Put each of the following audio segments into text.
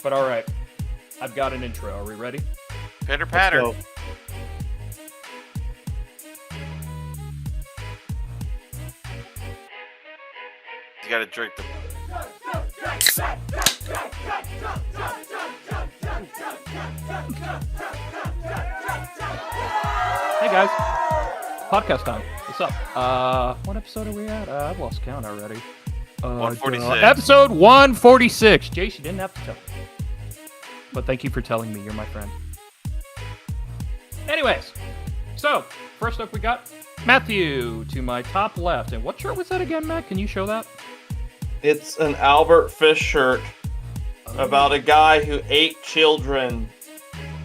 But all right, I've got an intro. Are we ready? Pitter patter. Let's go. You gotta drink the. Hey guys, podcast time. What's up? What episode are we at? I've lost count already. 146. Episode 146. Jace, you didn't have to tell me. But thank you for telling me. You're my friend. Anyways, so first up we got Matthew to my top left. And what shirt was that again, Matt? Can you show that? It's an Albert Fish shirt about a guy who ate children.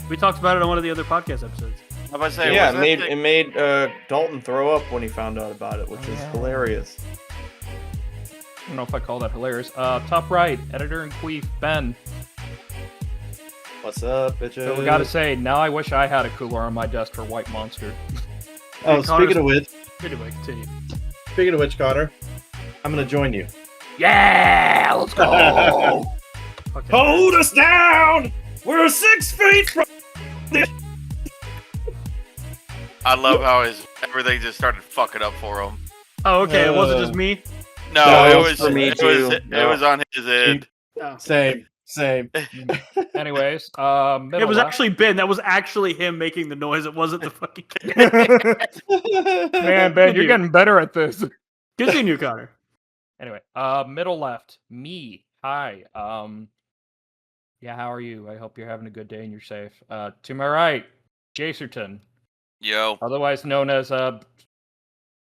We talked about it on one of the other podcast episodes. How about say? Yeah, wasn't it made Dalton throw up when he found out about it, which is hilarious. I don't know if I call that hilarious. Top right, editor and queef, Ben. What's up, bitches? So we gotta say, now I wish I had a cooler on my desk for White Monster. Oh, speaking of which, Anyway, continue. Connor, I'm gonna join you. Yeah, let's go! Okay. Hold us down! We're 6 feet from this. I love how everything just started fucking up for him. Oh, okay. It wasn't just me. No, it it was was for me it too. was No. it was on his end. Oh. Same. Anyways, middle It was left. actually Ben. That was actually him making the noise. It wasn't the fucking. Man, Ben, you're getting better at this. Continue, Connor. Anyway, middle left, me. Hi. Yeah, how are you? I hope you're having a good day and you're safe. To my right, Jacerton, Yo, otherwise known as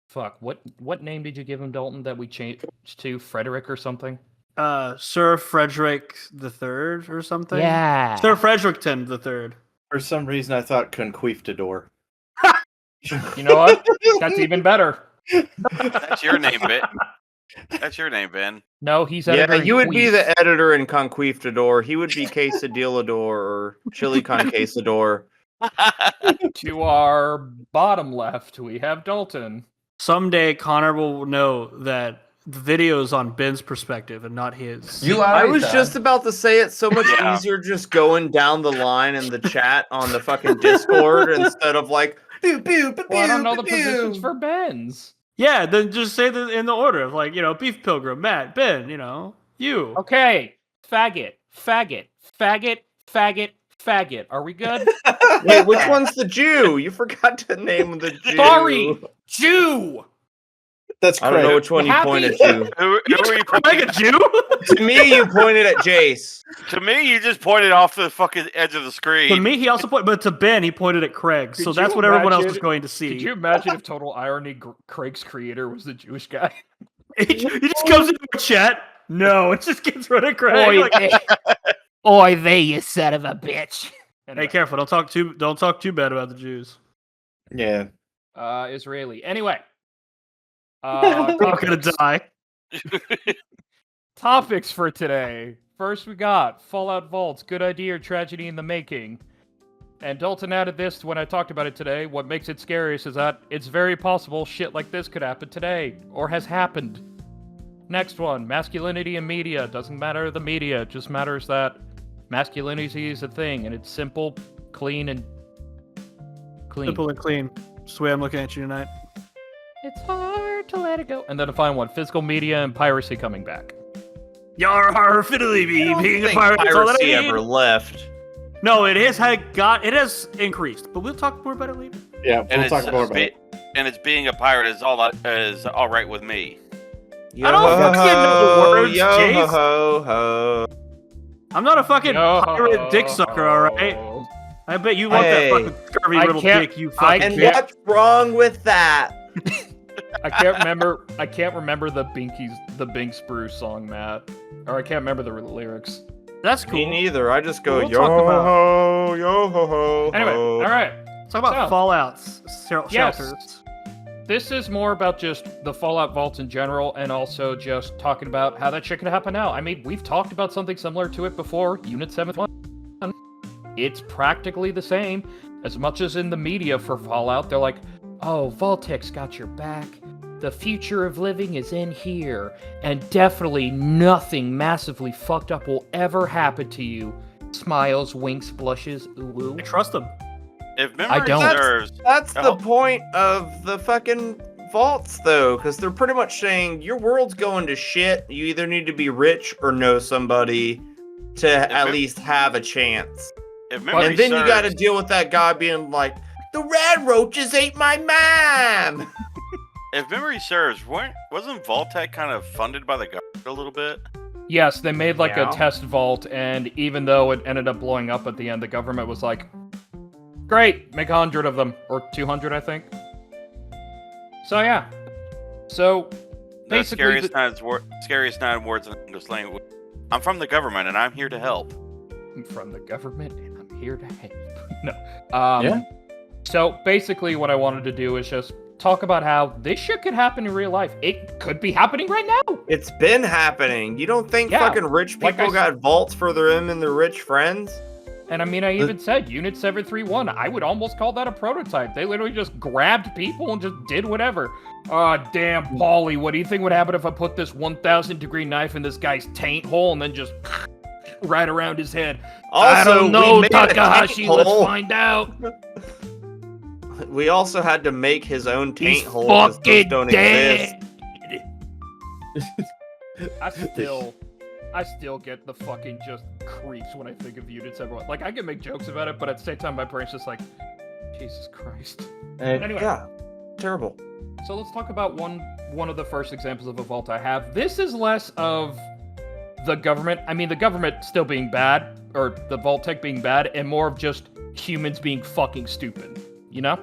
fuck. What name did you give him, Dalton? That we changed to Frederick or something? Sir Frederick the Third or something. Yeah. Sir Fredericton the Third. For some reason, I thought Conquistador. You know what? That's even better. that's your name, Ben. That's your name, Ben. No, he's Yeah, editor. you would be the editor in Conquistador. He would be Quesadillador or Chili Con Quesador. To our bottom left, we have Dalton. Someday Connor will know that the video is on Ben's perspective and not his. I was just about to say it's so much Yeah. easier just going down the line in the chat on the fucking Discord instead of like, pew, pew, pew, Well, I don't know the pew, positions pew. for Ben's. Yeah, then just say that in the order of Beef Pilgrim, Matt, Ben, you. Okay. Faggot. Faggot. Faggot. Faggot. Faggot. Are we good? Wait, which one's the Jew? You forgot to name the Jew. Sorry. Jew. That's I don't know which one you Happy- pointed to. Who were you Like pointing a Jew? To me, you pointed at Jace. to me? You just pointed off the fucking edge of the To screen. me, he also pointed, but to Ben, he pointed at Craig. So Could that's you what everyone else imagine- is going to see. Could you imagine if total irony Craig's creator was the Jewish guy? He just comes into a chat. No, it just gets rid of Craig. Oi, Like, Oi, there, you son of a bitch. hey, careful! Don't talk too bad about the Jews. Yeah. Israeli. Anyway. I'm not gonna die. Topics for today. First, we got Fallout Vaults, good idea or tragedy in the making. And Dalton added this when I talked about it today. What makes it scariest is that it's very possible shit like this could happen today, or has happened. Next one, masculinity in media. Doesn't matter the media, it just matters that masculinity is a thing, and it's simple, clean, and clean. Simple and clean. That's the way I'm looking at you tonight. It's hard to let it go. And then the final one, physical media and piracy coming back. Yar har fiddly I bee, don't being a think pirate. That's all that I piracy need. ever left. No, it has increased, but we'll talk more about it later. Yeah, and it's being a pirate is all right with me. Yo, I don't fucking know words, yo, Jace. ho, ho. I'm not a fucking pirate dick sucker, all right? I bet you want Hey, that fucking scurvy I little can't- dick, you I fucking And can't- what's wrong with that? I can't remember. I can't remember the Bink Spruce song, Matt, or I can't remember the lyrics. That's Me cool. neither. I just go We'll yo talk about- ho, yo ho ho. Anyway, ho. all right. Talk about So- Fallout's Yes. shelters. This is more about just the Fallout Vaults in general, and also just talking about how that shit could happen now. I mean, we've talked about something similar to it before. Unit 7.1. It's practically the same. As much as in the media for Fallout, they're like, "Oh, Vaultix got your back. the future of living is in here, and definitely nothing massively fucked up will ever happen to you. Smiles, winks, blushes, ooh. I trust them. If memory don't. serves, That's the Oh. point of the fucking vaults, though, because they're pretty much saying your world's going to shit. You either need to be rich or know somebody to at least have a chance. if memory And then you got to serves- deal with that guy being like, the red roaches ate my mom. If memory serves, wasn't Vault-Tec kind of funded by the government a little bit? Yes, they made like Yeah. a test vault, and even though it ended up blowing up at the end, the government was like, great, make 100 of them, or 200, I think. So yeah. So, The basically... scariest 9 words in English language. I'm from the government and I'm here to help. I'm from the government, and I'm here to help. No. Yeah. So, basically what I wanted to do is just talk about how this shit could happen in real life. It could be happening right now. It's been happening. You don't think Yeah, fucking rich like people I got vaults for them and their rich friends? And I mean, I even said Unit 731. I would almost call that a prototype. They literally just grabbed people and just did whatever. Oh, damn, Paulie, what do you think would happen if I put this 1,000-degree knife in this guy's taint hole and then just right around his head? I Also, don't we know, made a Takahashi. taint Let's hole. find out. We also had to make his own taint He's hole because those fucking don't exist. dead. I still get the fucking just creeps when I think of Unit 731. Like, I can make jokes about it, but at the same time, my brain's just like, Jesus Christ. And Anyway. Yeah, terrible. So let's talk about one of the first examples of a vault I have. This is less of the government. I mean, the government still being bad, or the Vault-Tec being bad, and more of just humans being fucking stupid, you know?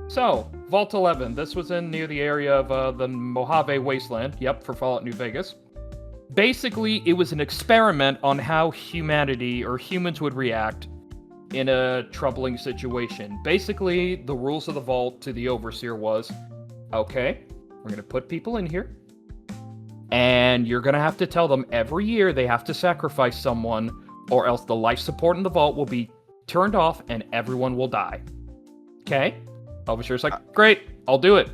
So, Vault 11. This was in near the area of the Mojave Wasteland. Yep, for Fallout New Vegas. Basically, it was an experiment on how humanity, or humans, would react in a troubling situation. Basically, the rules of the vault to the Overseer was, okay, we're going to put people in here, and you're going to have to tell them every year they have to sacrifice someone, or else the life support in the vault will be turned off and everyone will die. Okay? Overseer's like, great, I'll do it.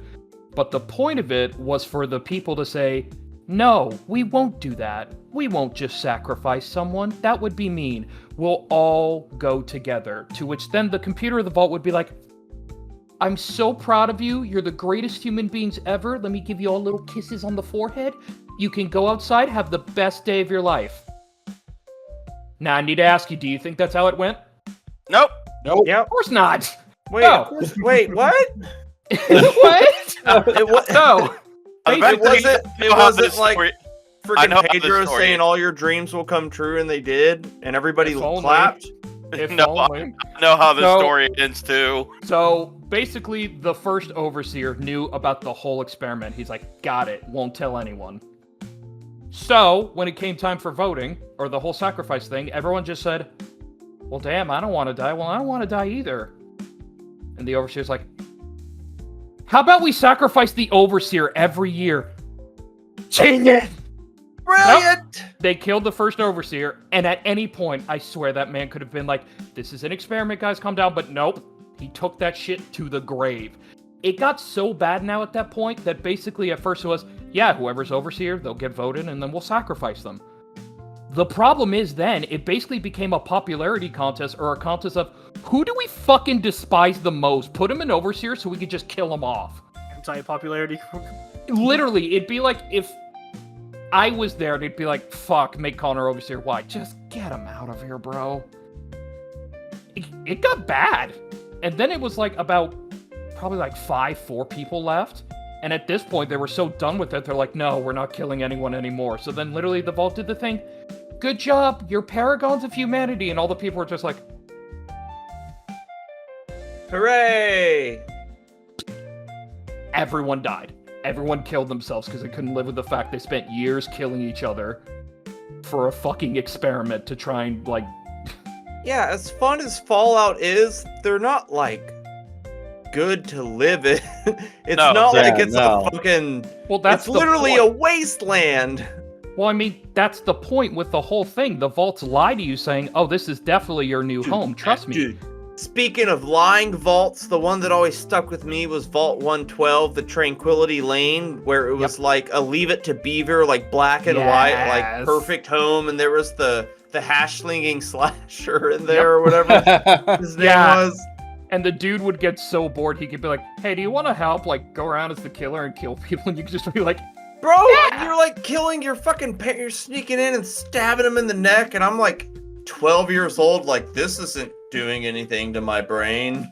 But the point of it was for the people to say, no, we won't do that. We won't just sacrifice someone. That would be mean. We'll all go together. To which then the computer of the vault would be like, I'm so proud of you. You're the greatest human beings ever. Let me give you all little kisses on the forehead. You can go outside, have the best day of your life. Now, I need to ask you, do you think that's how it went? Nope. nope. Yep. Of course not. Wait, No. wait, what? What? It was No. Eventually, wasn't- I it know how wasn't this like- story- I know how freaking this Pedro story saying is. all your dreams will come true, and they did, and everybody If only. clapped. If No, only. I know how this So- story ends too. So basically, the first Overseer knew about the whole experiment. He's like, got it, won't tell anyone. So when it came time for voting, or the whole sacrifice thing, everyone just said, well, damn, I don't want to die. Well, I don't want to die either. And the Overseer's like, how about we sacrifice the Overseer every year? Change it! Brilliant! They killed the first Overseer, and at any point, I swear that man could have been like, this is an experiment, guys, calm down, but nope. He took that shit to the grave. It got so bad now at that point that basically at first it was, yeah, whoever's Overseer, they'll get voted, and then we'll sacrifice them. The problem is then, it basically became a popularity contest, or a contest of, who do we fucking despise the most? Put him in Overseer so we could just kill him off. Anti-popularity. Literally, it'd be like if I was there, and it'd be like, fuck, make Connor Overseer. Why? Just get him out of here, bro. It got bad. And then it was like about probably like 4 people left. And at this point, they were so done with it, they're like, no, we're not killing anyone anymore. So then literally the vault did the thing. Good job, you're paragons of humanity. And all the people were just like, Hooray! everyone died. Everyone killed themselves because they couldn't live with the fact they spent years killing each other for a fucking experiment to try and, like... Yeah, as fun as Fallout is, they're not, like, good to live in. It's No. not like Yeah, it's no. a fucking... Well, that's it's literally the a point. wasteland. Well, I mean, that's the point with the whole thing. The vaults lie to you saying, oh, this is definitely your new home. Trust me. Dude, Speaking of lying vaults, the one that always stuck with me was Vault 112, the Tranquility Lane, where it was like a Leave It to Beaver, like black and white, like Yes. perfect home, and there was the hash slinging slasher in there or whatever his name Yeah. was. And the dude would get so bored, he could be like, hey, do you want to help, like, go around as the killer and kill people? And you could just be like, Bro, Yeah. you're like killing your fucking parents, you're sneaking in and stabbing them in the neck, and I'm like 12 years old, like, this isn't doing anything to my brain.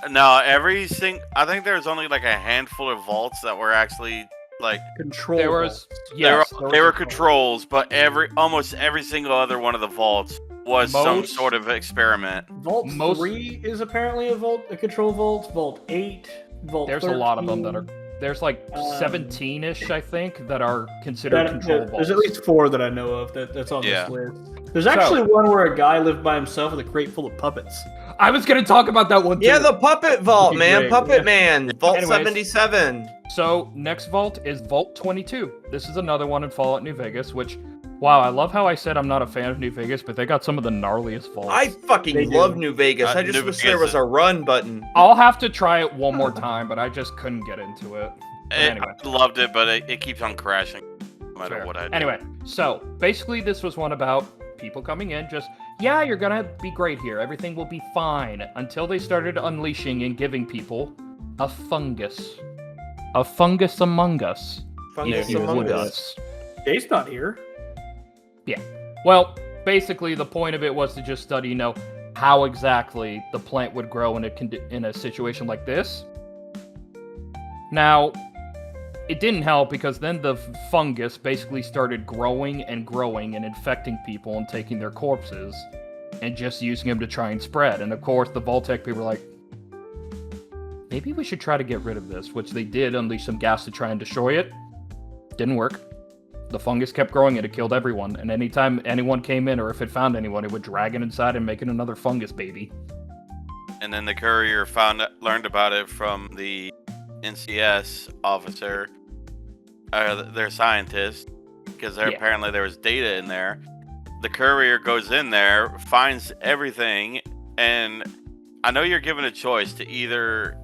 No, I think there's only like a handful of vaults that were actually like Control. there was, vaults. yes, they were controls, but almost every single other one of the vaults was some Most- sort of experiment. Vault Most- 3 is apparently a control vault. Vault 8, Vault There's 13. a lot of them that are, there's like 17-ish, I think, that are considered control vaults. There's at least 4 that I know of that's on Yeah. this list. There's actually one where a guy lived by himself with a crate full of puppets. I was going to talk about that one too. Yeah, the Puppet Vault, Pretty man. great, Puppet yeah. Man. Vault Anyways. 77. So, next vault is Vault 22. This is another one in Fallout New Vegas, which, wow, I love how I said I'm not a fan of New Vegas, but they got some of the gnarliest vaults. I They fucking do. love New Vegas. I just New wish there Vegas was a run button. I'll have to try it one more time, but I just couldn't get into it. But anyway. I loved it, but it keeps on crashing no matter Fair. what I do. Anyway, so basically this was one about people coming in just, yeah, you're gonna be great here. Everything will be fine. Until they started unleashing and giving people a fungus. A fungus among us. Fungus if you Among would Us. Dave's not here. Well, basically the point of it was to just study, how exactly the plant would grow in a situation like this. Now, it didn't help because then the fungus basically started growing and infecting people and taking their corpses and just using them to try and spread. And of course, the Vault-Tec people were like, maybe we should try to get rid of this, which they did, unleash some gas to try and destroy it. Didn't work. The fungus kept growing and it killed everyone. And anytime anyone came in or if it found anyone, it would drag it inside and make it another fungus baby. And then the courier learned about it from the NCS officer, their scientist, because apparently there was data in there. The courier goes in there, finds everything, and I know you're given a choice to either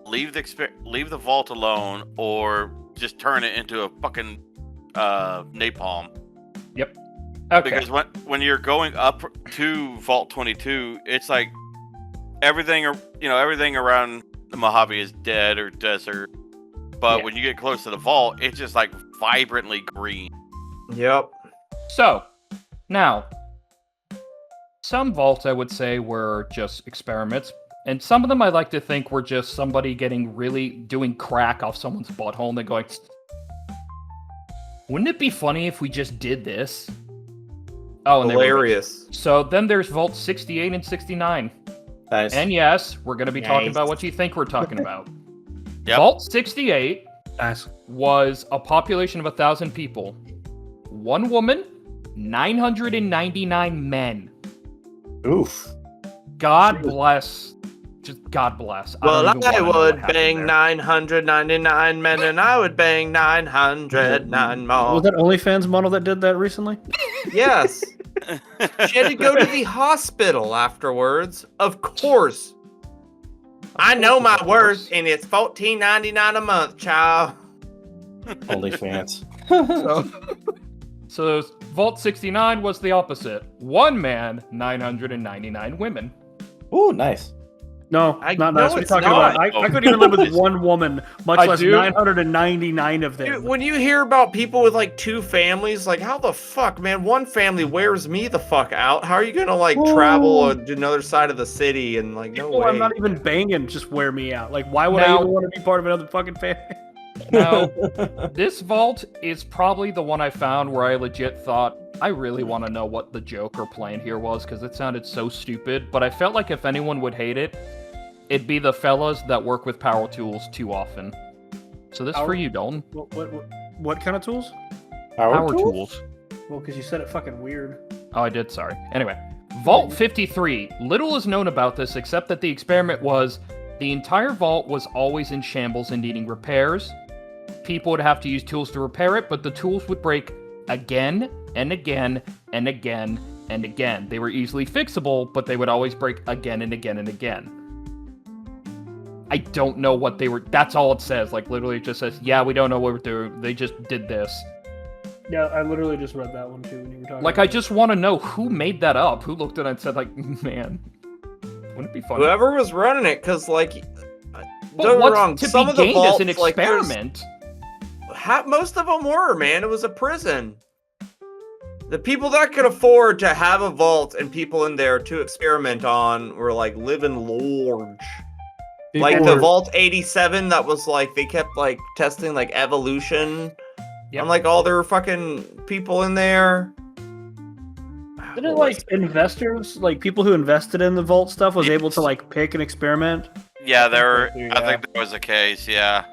leave the vault alone or just turn it into a fucking napalm. Okay. Because when you're going up to Vault 22, it's like everything around the Mojave is dead or desert. But Yeah. when you get close to the vault, it's just like vibrantly green. Yep. So, now, some vaults I would say were just experiments, and some of them I like to think were just somebody doing crack off someone's butthole and they're going, wouldn't it be funny if we just did this? Oh, and Hilarious. So then there's Vault 68 and 69. Nice. And yes, we're going to be talking Nice. about what you think we're talking about. Yep. Vault 68 Nice. was a population of 1,000 people. 1 woman, 999 men. Oof. God bless. Just God bless. Well, don't even I wanna know what would happened bang there. 999 men, and I would bang 909 more. Was that OnlyFans model that did that recently? Yes. She had to go to the hospital afterwards. Of course. I know my worth, and it's $14.99 a month, child. OnlyFans. So Vault 69 was the opposite. 1 man, 999 women. Ooh, nice. No, I- not no, nice. What are you it's talking not. about? I couldn't even live with one woman, much I less do. 999 of them. Dude, when you hear about people with like 2 families, like how the fuck, man? One family wears me the fuck out. How are you gonna like travel to another side of the city and like no People way? I'm not even banging just wear me out. Like, why would I Now- even want to be part of another fucking family? Now, this vault is probably the one I found where I legit thought, I really want to know what the joke or plan here was, because it sounded so stupid, but I felt like if anyone would hate it, it'd be the fellas that work with power tools too often. So this is for you, Dalton. What kind of tools? Power tools. Well, because you said it fucking weird. Oh, I did, sorry. Anyway, Vault 53. Little is known about this except that the experiment was the entire vault was always in shambles and needing repairs. People would have to use tools to repair it, but the tools would break again and again and again And again, they were easily fixable, but they would always break again and again and again. I don't know what they were... That's all it says. Like, literally it just says, yeah, we don't know what we're doing. They just did this. Yeah, I literally just read that one too when you were talking. Like, I just want to know who made that up. Who looked at it and said, like, man, wouldn't it be funny? Whoever was running it, because, like... But don't get me what's wrong, to some be of the gained as an vaults, like, there's- experiment? most of them were, man. It was a prison. The people that could afford to have a vault and people in there to experiment on were like living large. Like the Vault 87 that was like, they kept like testing like evolution. Yep. And like all their fucking people in there. Didn't like investors, like people who invested in the vault stuff, was able to like pick an experiment? Yeah, I I think that was the case. Yeah.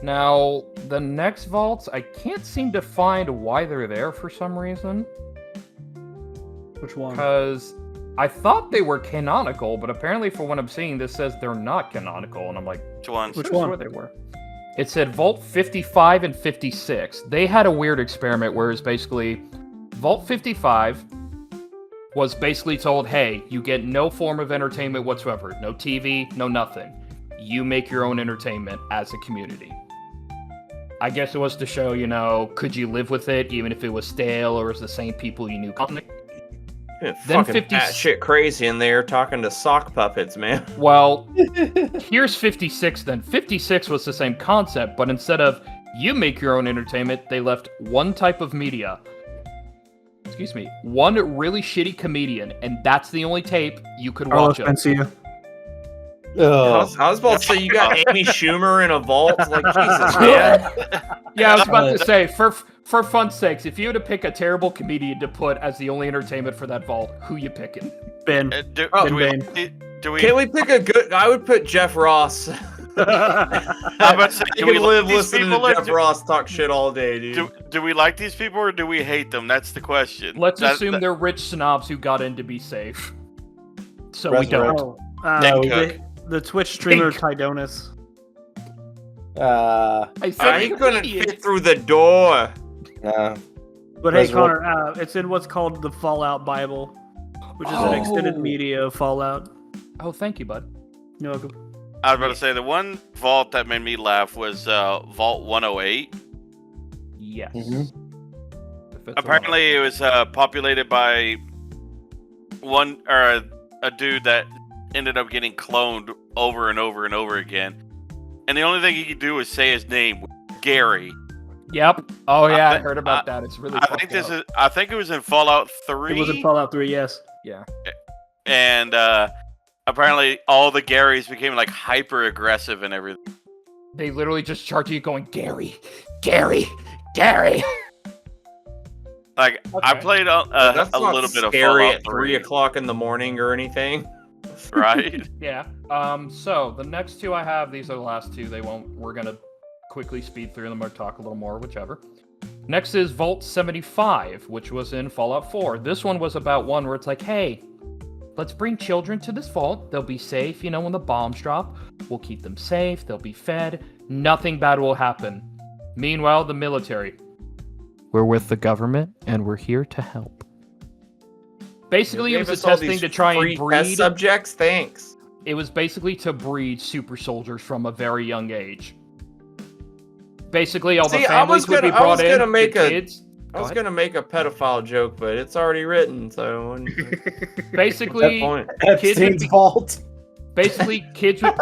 Now, the next vaults, I can't seem to find why they're there for some reason. Which one? Because I thought they were canonical, but apparently for what I'm seeing, this says they're not canonical, and I'm like, Which ones? Which I swore one? they were. It said Vault 55 and 56. They had a weird experiment where it's basically Vault 55 was basically told, hey, you get no form of entertainment whatsoever. No TV, no nothing. You make your own entertainment as a community. I guess it was to show, you know, could you live with it even if it was stale or was the same people you knew? Then Then 50 50 shit crazy in there talking to sock puppets, man. Well, here's 56 then. 56 was the same concept, but instead of you make your own entertainment, they left one type of media. Excuse me. One really shitty comedian, and that's the only tape you could watch of. Mencia. I was about to say, you got Amy Schumer in a vault? Like, Jesus, man. Yeah, I was about to say, for fun's sakes, if you had to pick a terrible comedian to put as the only entertainment for that vault, who you picking? Ben. Do Oh, we? Can we pick a good... I would put Jeff Ross. I'm about to say, You do we can like live these listening people to or Jeff do- Ross talk shit all day, dude. Do we like these people or do we hate them? That's the question. Let's That- assume that- they're rich snobs who got in to be safe. So we Resurrect. don't. Oh, Nick No, Cook. the Twitch streamer Pink. Tydonis. I said I couldn't comedian. fit through the door. But hey, Resurrect. Connor, it's in what's called the Fallout Bible, which is an extended Oh. media of Fallout. Oh, thank you, bud. You're welcome. I was about to say the one vault that made me laugh was Vault 108. Yes. Mhm. If it's Apparently, it was populated by a dude that ended up getting cloned over and over and over again, and the only thing he could do was say his name, Gary. Yep. Oh yeah, I thi- heard about that. It's really. I think this is. I think it was in Fallout 3. It was in Fallout 3, yes. Yeah. And apparently, all the Garys became like hyper aggressive and everything. They literally just charge you, going, Gary, Gary, Gary. Like I Okay. played That's a not little bit of scary Fallout at 3, 3 o'clock in the morning or anything. right? Yeah. So the next two I have, these are the last two. We're gonna quickly speed through them or talk a little more, whichever. Next is Vault 75, which was in Fallout 4. This one was about one where it's like, hey, let's bring children to this vault. They'll be safe, you know, when the bombs drop. We'll keep them safe. They'll be fed. Nothing bad will happen. Meanwhile, the military. We're with the government, and we're here to help. Basically, it Gave was us a all testing these to try free and test breed. subjects. Thanks. It was basically to breed super soldiers from a very young age. Basically, all See, the I was families would be gonna- I was brought in. gonna make the a- kids. I was Go gonna make a pedophile joke, but it's already written. So Basically, point. kids would Epstein's be, vault. basically kids would.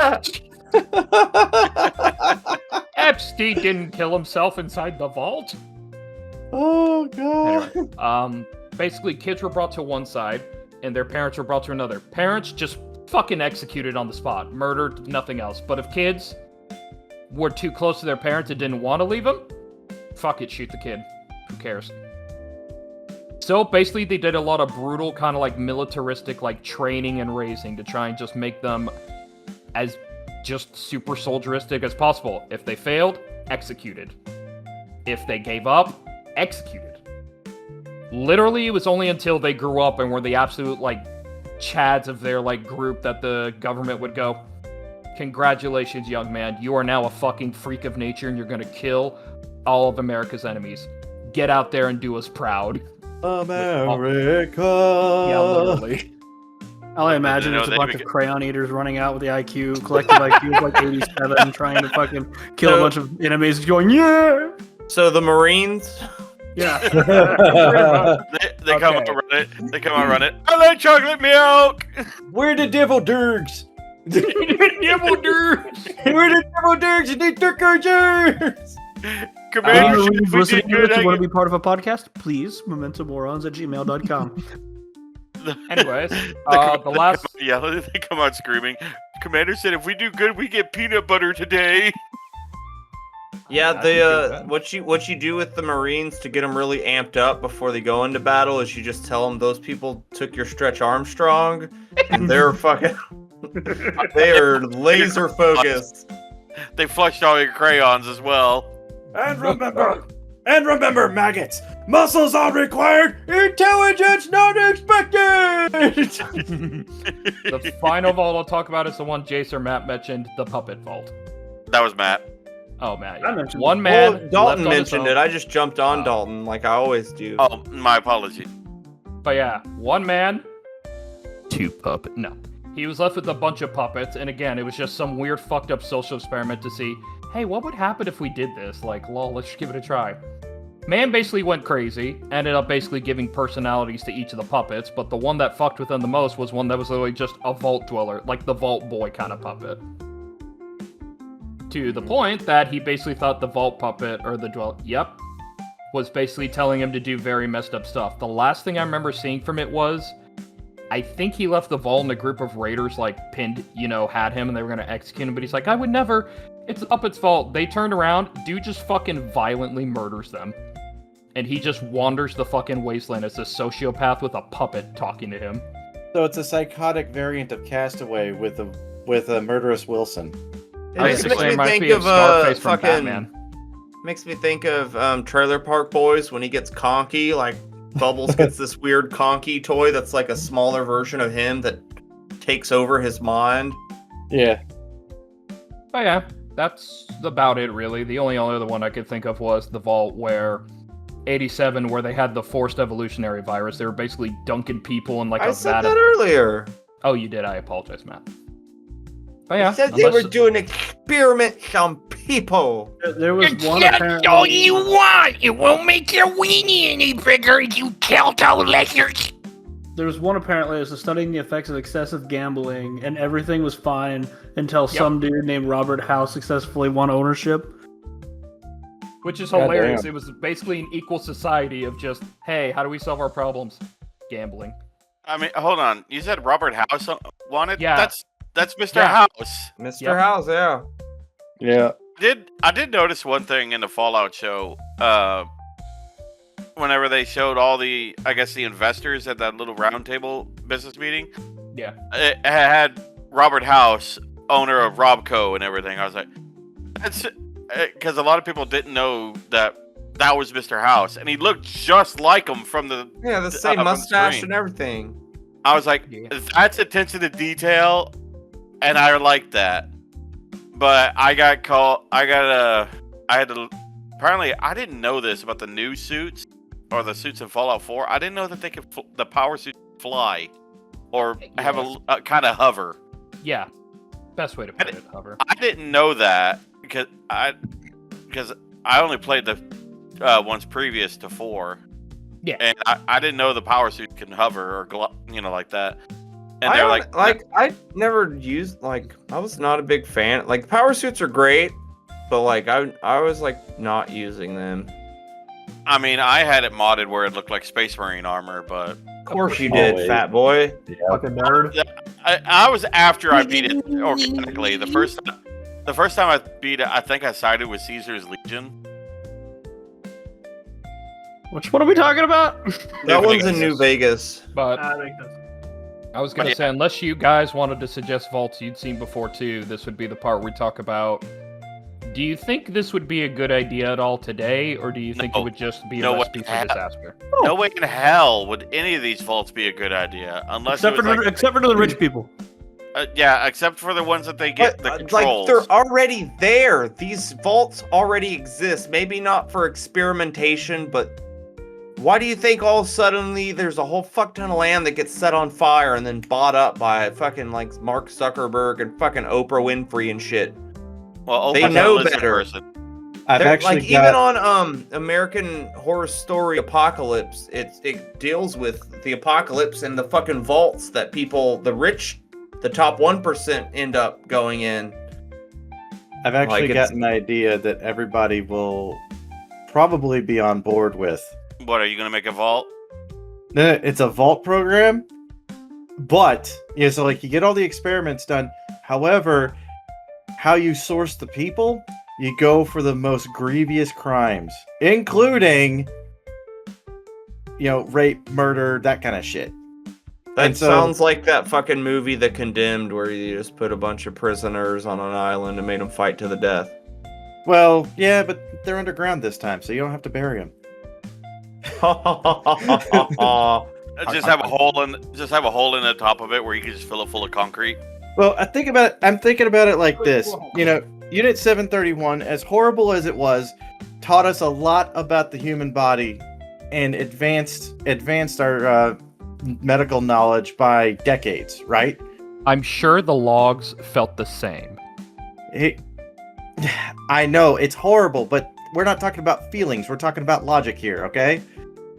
Epstein didn't kill himself inside the vault. Oh god. Anyway, basically, kids were brought to one side, and their parents were brought to another. Parents just fucking executed on the spot, murdered, nothing else. But if kids were too close to their parents and didn't want to leave them, fuck it, shoot the kid. Who cares? So basically, they did a lot of brutal, kind of like militaristic, like training and raising to try and just make them as just super soldieristic as possible. If they failed, executed. If they gave up, executed. Literally, it was only until they grew up and were the absolute, like, chads of their, like, group that the government would go, congratulations, young man, you are now a fucking freak of nature and you're gonna kill all of America's enemies. Get out there and do us proud. America. Yeah, literally. All I imagine No, is a they bunch make of it- crayon eaters running out with the collective IQ of like 87, trying to fucking kill a bunch of enemies, going, yeah! So the Marines. Yeah. They come Okay. out run it. They come out run it. I like chocolate milk. We're the devil dirks. Devil dudes! We're the devil dirks and the turkers. Commander, If if we listening did to good, this I and want to get- be part of a podcast, please, mementomorons@gmail.com. Anyways, They the come- last. Yeah, they come out screaming. Commander said, "If we do good, we get peanut butter today." Yeah, I can do that. what you do with the Marines to get them really amped up before they go into battle is you just tell them those people took your Stretch Armstrong, and they're fucking, they are laser focused. They flushed all your crayons as well. And remember, maggots. Muscles are required. Intelligence not expected. The final vault I'll talk about is the one Jace or Matt mentioned, the puppet vault. That was Matt. Oh, Matt. I Yeah. mentioned One it. man. Well, Dalton left on his mentioned own. it. I just jumped on Oh. Dalton like I always do. Oh, my apologies. But yeah, one man, two puppets. No. He was left with a bunch of puppets, and again, it was just some weird fucked up social experiment to see, hey, what would happen if we did this? Like, lol, let's just give it a try. Man basically went crazy, ended up basically giving personalities to each of the puppets, but the one that fucked with him the most was one that was literally just a vault dweller, like the vault boy kind of puppet. To the point that he basically thought the vault puppet, or the was basically telling him to do very messed up stuff. The last thing I remember seeing from it was, I think he left the vault and a group of raiders, like, pinned, had him and they were gonna execute him, but he's like, I would never, it's up its fault. They turned around, dude just fucking violently murders them. And he just wanders the fucking wasteland as a sociopath with a puppet talking to him. So it's a psychotic variant of Castaway with a murderous Wilson. It I just guess makes it me reminds think me of of Scarface from fucking. Batman. Makes me think of Trailer Park Boys when he gets conky. Like Bubbles gets this weird conky toy that's like a smaller version of him that takes over his mind. Yeah. But yeah, that's about it, really. The only other one I could think of was the vault where 87, where they had the forced evolutionary virus. They were basically dunking people in like I a said vat that of... earlier. Oh, you did? I apologize, Matt. But yeah, I said they unless- were doing experiments on people. There was one That's apparently. all you want. It won't make your weenie any bigger, you telltale lizards. There was one apparently as studying the effects of excessive gambling, and everything was fine until some dude named Robert Howe successfully won ownership. Which is Goddamn. hilarious. It was basically an equal society of just, hey, how do we solve our problems? Gambling. I mean, hold on. You said Robert House wanted? Yeah. That's Mr. Yeah. House. Mr. Yep. House, yeah. Yeah. I did notice one thing in the Fallout show. Whenever they showed all the investors at that little roundtable business meeting, Yeah. it had Robert House, owner of Robco and everything. I was like, that's because a lot of people didn't know that was Mr. House, and he looked just like him from the. Yeah, the same from the mustache screen. and everything. I was like, Yeah. that's attention to detail, and I like that. But I had to. Apparently, I didn't know this about the new suits or the suits in Fallout 4. I didn't know that they could the power suits fly or have Yes. a kind of hover. Yeah. Best way to put it, hover. I didn't know that because I only played the ones previous to 4. Yeah. And I didn't know the power suit can hover or like that. And they're like, I never used I was not a big fan. Like power suits are great, but I was not using them. I mean, I had it modded where it looked like Space Marine armor, but Of course you did, Always. fat boy. Fucking nerd. I was after I beat it organically. The first time I beat it, I think I sided with Caesar's Legion. Which one are we talking about? That New one's in Vegas. New Vegas. But I think that's I was going to say, unless you guys wanted to suggest vaults you'd seen before too, this would be the part we talk about. Do you think this would be a good idea at all today, or do you think No. it would just be No a way. recipe for disaster? No way in hell would any of these vaults be a good idea, unless except it was for the rich people. except for the ones that they get the But controls. they're already there. These vaults already exist. Maybe not for experimentation, but Why do you think all suddenly there's a whole fuck ton of land that gets set on fire and then bought up by fucking like Mark Zuckerberg and fucking Oprah Winfrey and shit? Well, They Oprah's know a lizard better. person. I've They're, actually like got. even on American Horror Story Apocalypse, it deals with the apocalypse and the fucking vaults that people, the rich, the top 1% end up going in. I've actually like, got it's- an idea that everybody will probably be on board with. What, are you gonna make a vault? No, it's a vault program, but yeah, so like you get all the experiments done. However, how you source the people, you go for the most grievous crimes, including, rape, murder, that kind of shit. That And so- sounds like that fucking movie, The Condemned, where you just put a bunch of prisoners on an island and made them fight to the death. Well, yeah, but they're underground this time, so you don't have to bury them. Just have a hole in the top of it where you can just fill it full of concrete. Well, I'm thinking about it like this. Unit 731, as horrible as it was, taught us a lot about the human body and advanced our medical knowledge by decades, right? I'm sure the logs felt the same. I know, it's horrible, but we're not talking about feelings. We're talking about logic here, okay?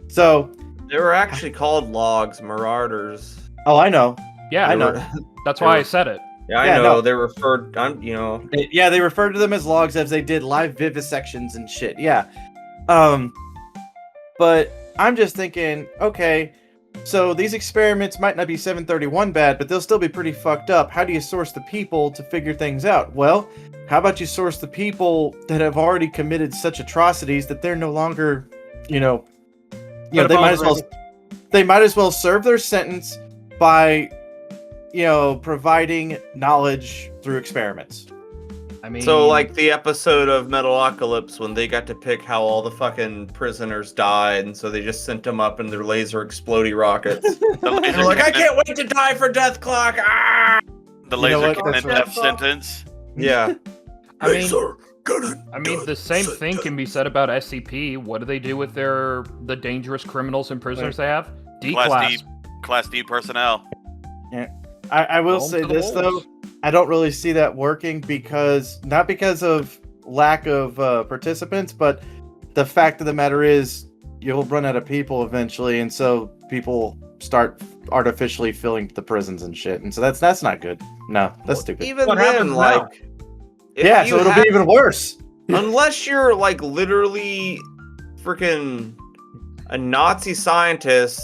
So, They were actually called logs, marauders. oh, I know. Yeah, I They know. were- that's why I said it. Yeah, I Yeah, know. no. They referred, Yeah, they referred to them as logs as they did live vivisections and shit. Yeah. But I'm just thinking, okay, so these experiments might not be 731 bad, but they'll still be pretty fucked up. How do you source the people to figure things out? Well, how about you source the people that have already committed such atrocities that they're no longer, they might as well serve their sentence by, providing knowledge through experiments. I mean, So, like the episode of Metalocalypse when they got to pick how all the fucking prisoners died, and so they just sent them up in their laser explodey rockets. The And laser they're like, I cannon, can't wait to die for Death Clock! Ah! the You know laser what? cannon That's death right. sentence. Yeah. I mean, the same thing can be said about SCP. What do they do with the dangerous criminals and prisoners they have? D-class. Class D personnel. I will Home say to the this, though. wolves. I don't really see that working not because of lack of participants, but the fact of the matter is you'll run out of people eventually, and so people start artificially filling the prisons and shit, and so that's not good. No, that's stupid. Even What then, happens now? like... if Yeah, you so it'll have- be even worse. Unless you're, like, literally freaking a Nazi scientist,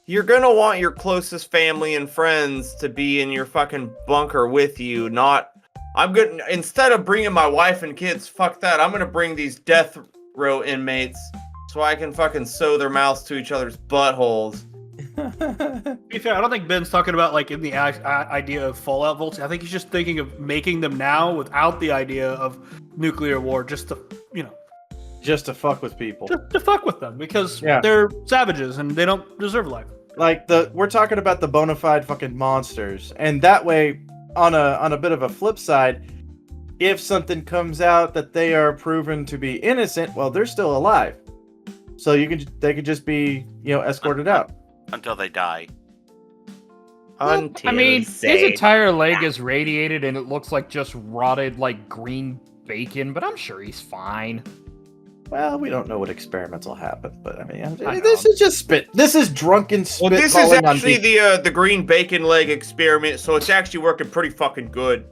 you're gonna want your closest family and friends to be in your fucking bunker with you, not... Instead of bringing my wife and kids, fuck that, I'm gonna bring these death row inmates so I can fucking sew their mouths to each other's buttholes. To be fair, I don't think Ben's talking about like in the idea of Fallout vaults. I think he's just thinking of making them now without the idea of nuclear war, just to Just to fuck with people. to fuck with them because Yeah. they're savages and they don't deserve life. Like we're talking about the bona fide fucking monsters, and that way, on a bit of a flip side, if something comes out that they are proven to be innocent, well, they're still alive, so they could just be escorted out. Until they die. Until I mean, his they- entire leg is radiated and it looks like just rotted, like, green bacon, but I'm sure he's fine. Well, we don't know what experiments will happen, but I mean, I this know. is just spit. This is drunken spit. Well, this is actually the green bacon leg experiment, so it's actually working pretty fucking good.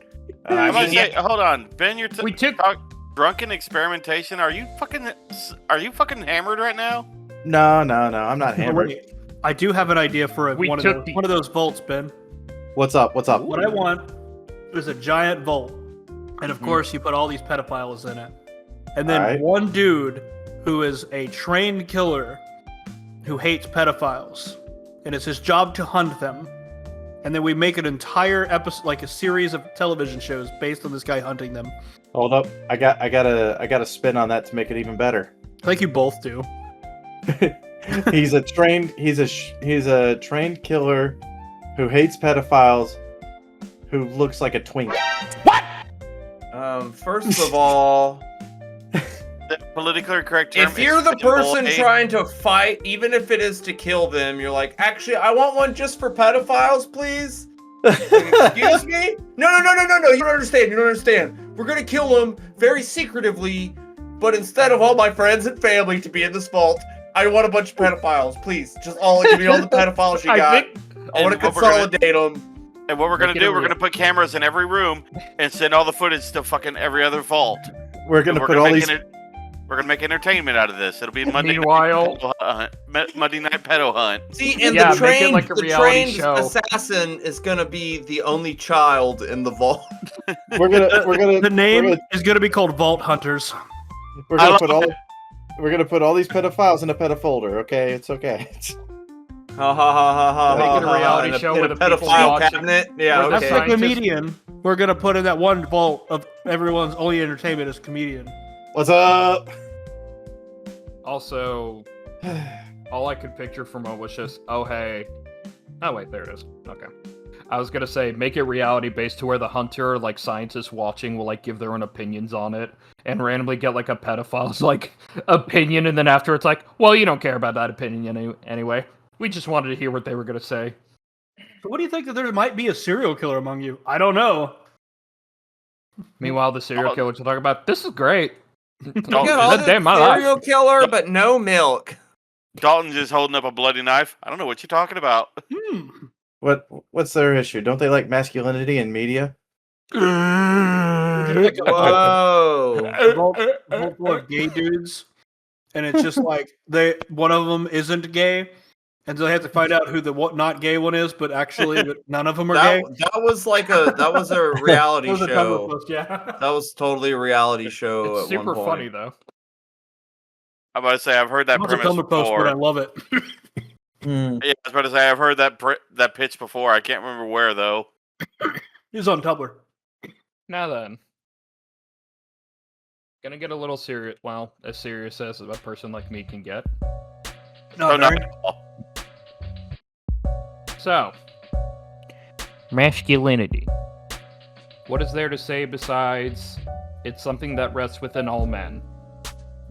I might mean, say, hold on, Ben. You're We took- drunken experimentation. Are you fucking hammered right now? No, I'm not hammered. Wait, I do have an idea for We one took of those vaults, Ben. What's up? What's up? What I want is a giant vault, and of Hmm. course you put all these pedophiles in it, and then Alright. one dude who is a trained killer who hates pedophiles, and it's his job to hunt them. And then we make an entire episode, like a series of television shows based on this guy hunting them. Hold up. I got a spin on that to make it even better. I think you both do. He's a trained killer who hates pedophiles, who looks like a twink. First of all, politically correct term. If you're the person fanboy. trying to fight, even if it is to kill them, you're like, actually, I want one just for pedophiles, please. Excuse me? No. You don't understand. We're gonna kill them very secretively, but instead of all my friends and family to be in this vault, I want a bunch of pedophiles, please. Just give me all the pedophiles you got. I want to consolidate them. And what we're gonna do, we're gonna put cameras in every room and send all the footage to fucking every other vault. We're gonna put all these. We're gonna make entertainment out of this. It'll be Monday Night Pedo Hunt. See, and the trained assassin is gonna be the only child in the vault. The name is gonna be called Vault Hunters. We're gonna put all these pedophiles in a pedofolder. Okay, it's okay. Ha ha ha ha. Make it a reality show with a pedophile cabinet. Yeah, That's okay. like a comedian. We're gonna put in that one vault of everyone's only entertainment as comedian. What's up? Also, all I could picture from it was just, oh hey. Oh wait, there it is. Okay. I was gonna say, make it reality based to where the hunter, like scientists watching, will like give their own opinions on it, and randomly get like a pedophile's like opinion, and then after it's like, well, you don't care about that opinion anyway. We just wanted to hear what they were gonna say. So what do you think that there might be a serial killer among you? I don't know. Meanwhile, the serial killers are talking about, this is great. Serial killer, but no milk. Dalton just holding up a bloody knife. I don't know what you're talking about. What's their issue? Don't they like masculinity in media? Whoa! Full of gay dudes, and it's just like one of them isn't gay, and so they have to find out who the not gay one is. But actually, none of them are gay. That was a reality That was a show. post, yeah. That was totally a reality show. It's super funny though. I'm about to say I've heard that premise Post, before. but I love it. Yeah, I was about to say I've heard that pitch before. I can't remember where though. He's on Tumblr. Now then, gonna get a little serious. Well, as serious as a person like me can get. No, not at all. So, masculinity. What is there to say besides it's something that rests within all men?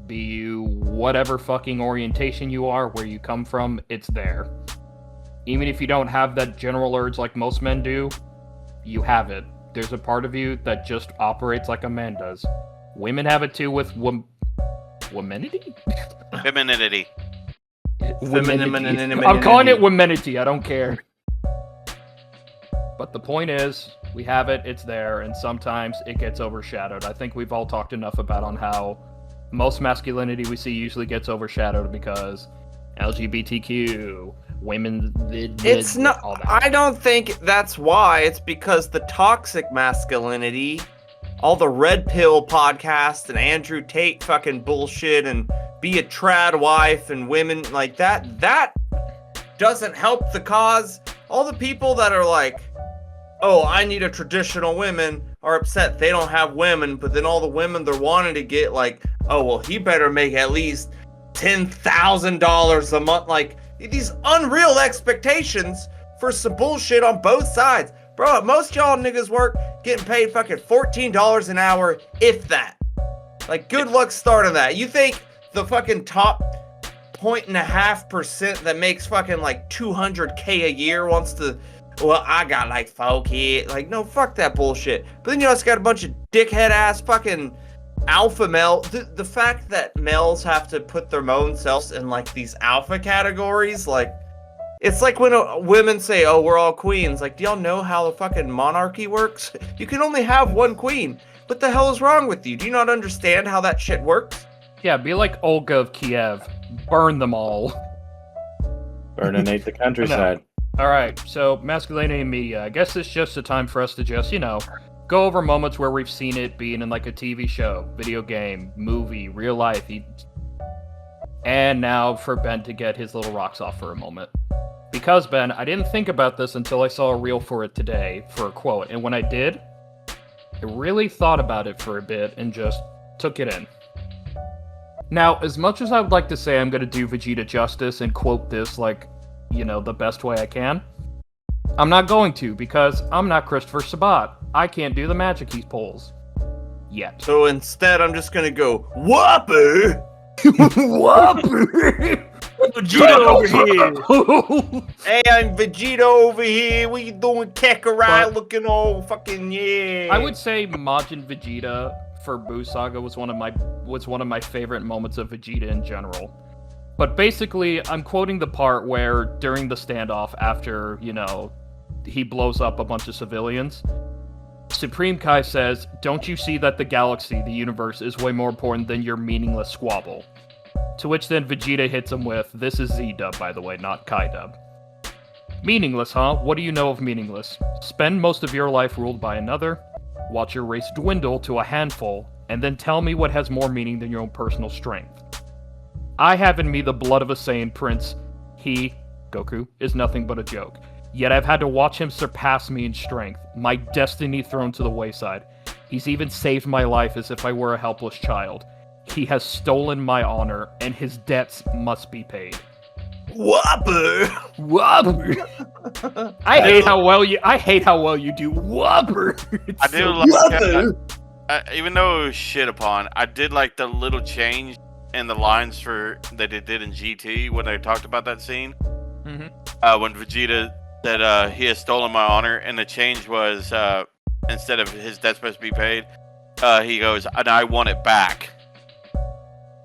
Be you whatever fucking orientation you are, where you come from, it's there. Even if you don't have that general urge like most men do, you have it. There's a part of you that just operates like a man does. Women have it too with womanity? Femininity. I'm calling it womanity, I don't care. But the point is, we have it, it's there, and sometimes it gets overshadowed. I think we've all talked enough about on how most masculinity we see usually gets overshadowed because LGBTQ, women... It's not... all that. I don't think that's why. It's because the toxic masculinity, all the Red Pill podcasts and Andrew Tate fucking bullshit and be a trad wife and women like that doesn't help the cause. All the people that are like, oh, I need a traditional woman are upset they don't have women, but then all the women they're wanting to get like, oh, well, he better make at least $10,000 a month. Like, these unreal expectations for some bullshit on both sides. Bro, most y'all niggas work getting paid fucking $14 an hour, if that. Like, good luck starting that. You think the fucking top 0.5% that makes fucking like $200K a year wants to, well, I got like 4 kids. Like, no, fuck that bullshit. But then you also got a bunch of dickhead ass fucking alpha male. The fact that males have to put their own selves in like these alpha categories, like, it's like when women say, oh, we're all queens. Like, do y'all know how the fucking monarchy works? You can only have one queen. What the hell is wrong with you? Do you not understand how that shit works? Yeah, be like Olga of Kiev. Burn them all. Burninate the countryside. Alright, so masculinity in media. I guess it's just a time for us to just, go over moments where we've seen it being in like a TV show, video game, movie, real life. And now for Ben to get his little rocks off for a moment. Because, Ben, I didn't think about this until I saw a reel for it today for a quote. And when I did, I really thought about it for a bit and just took it in. Now, as much as I would like to say I'm going to do Vegeta justice and quote this like, the best way I can, I'm not going to because I'm not Christopher Sabat. I can't do the magic he pulls. yet. So instead, I'm just gonna go Whopper. Whopper! Vegeta over here. Hey, I'm Vegeta over here. What you doing, Kakarot? But- Looking all fucking yeah. I would say Majin Vegeta for Buu Saga was one of my favorite moments of Vegeta in general. But basically, I'm quoting the part where during the standoff after, he blows up a bunch of civilians, Supreme Kai says, "Don't you see that the galaxy, the universe, is way more important than your meaningless squabble?" To which then Vegeta hits him with, "This is Z-dub, by the way, not Kai-dub. Meaningless, huh? What do you know of meaningless? Spend most of your life ruled by another, watch your race dwindle to a handful, and then tell me what has more meaning than your own personal strength. I have in me the blood of a Saiyan prince. He, Goku, is nothing but a joke. Yet I've had to watch him surpass me in strength, my destiny thrown to the wayside. He's even saved my life as if I were a helpless child. He has stolen my honor, and his debts must be paid." Whopper. Whopper! I hate how well you do Whopper. It's I do so like even though it was shit upon, I did like the little change in the lines that they did in GT when they talked about that scene. When Vegeta said he has stolen my honor, and the change was instead of his debts must be paid, he goes, "And I want it back."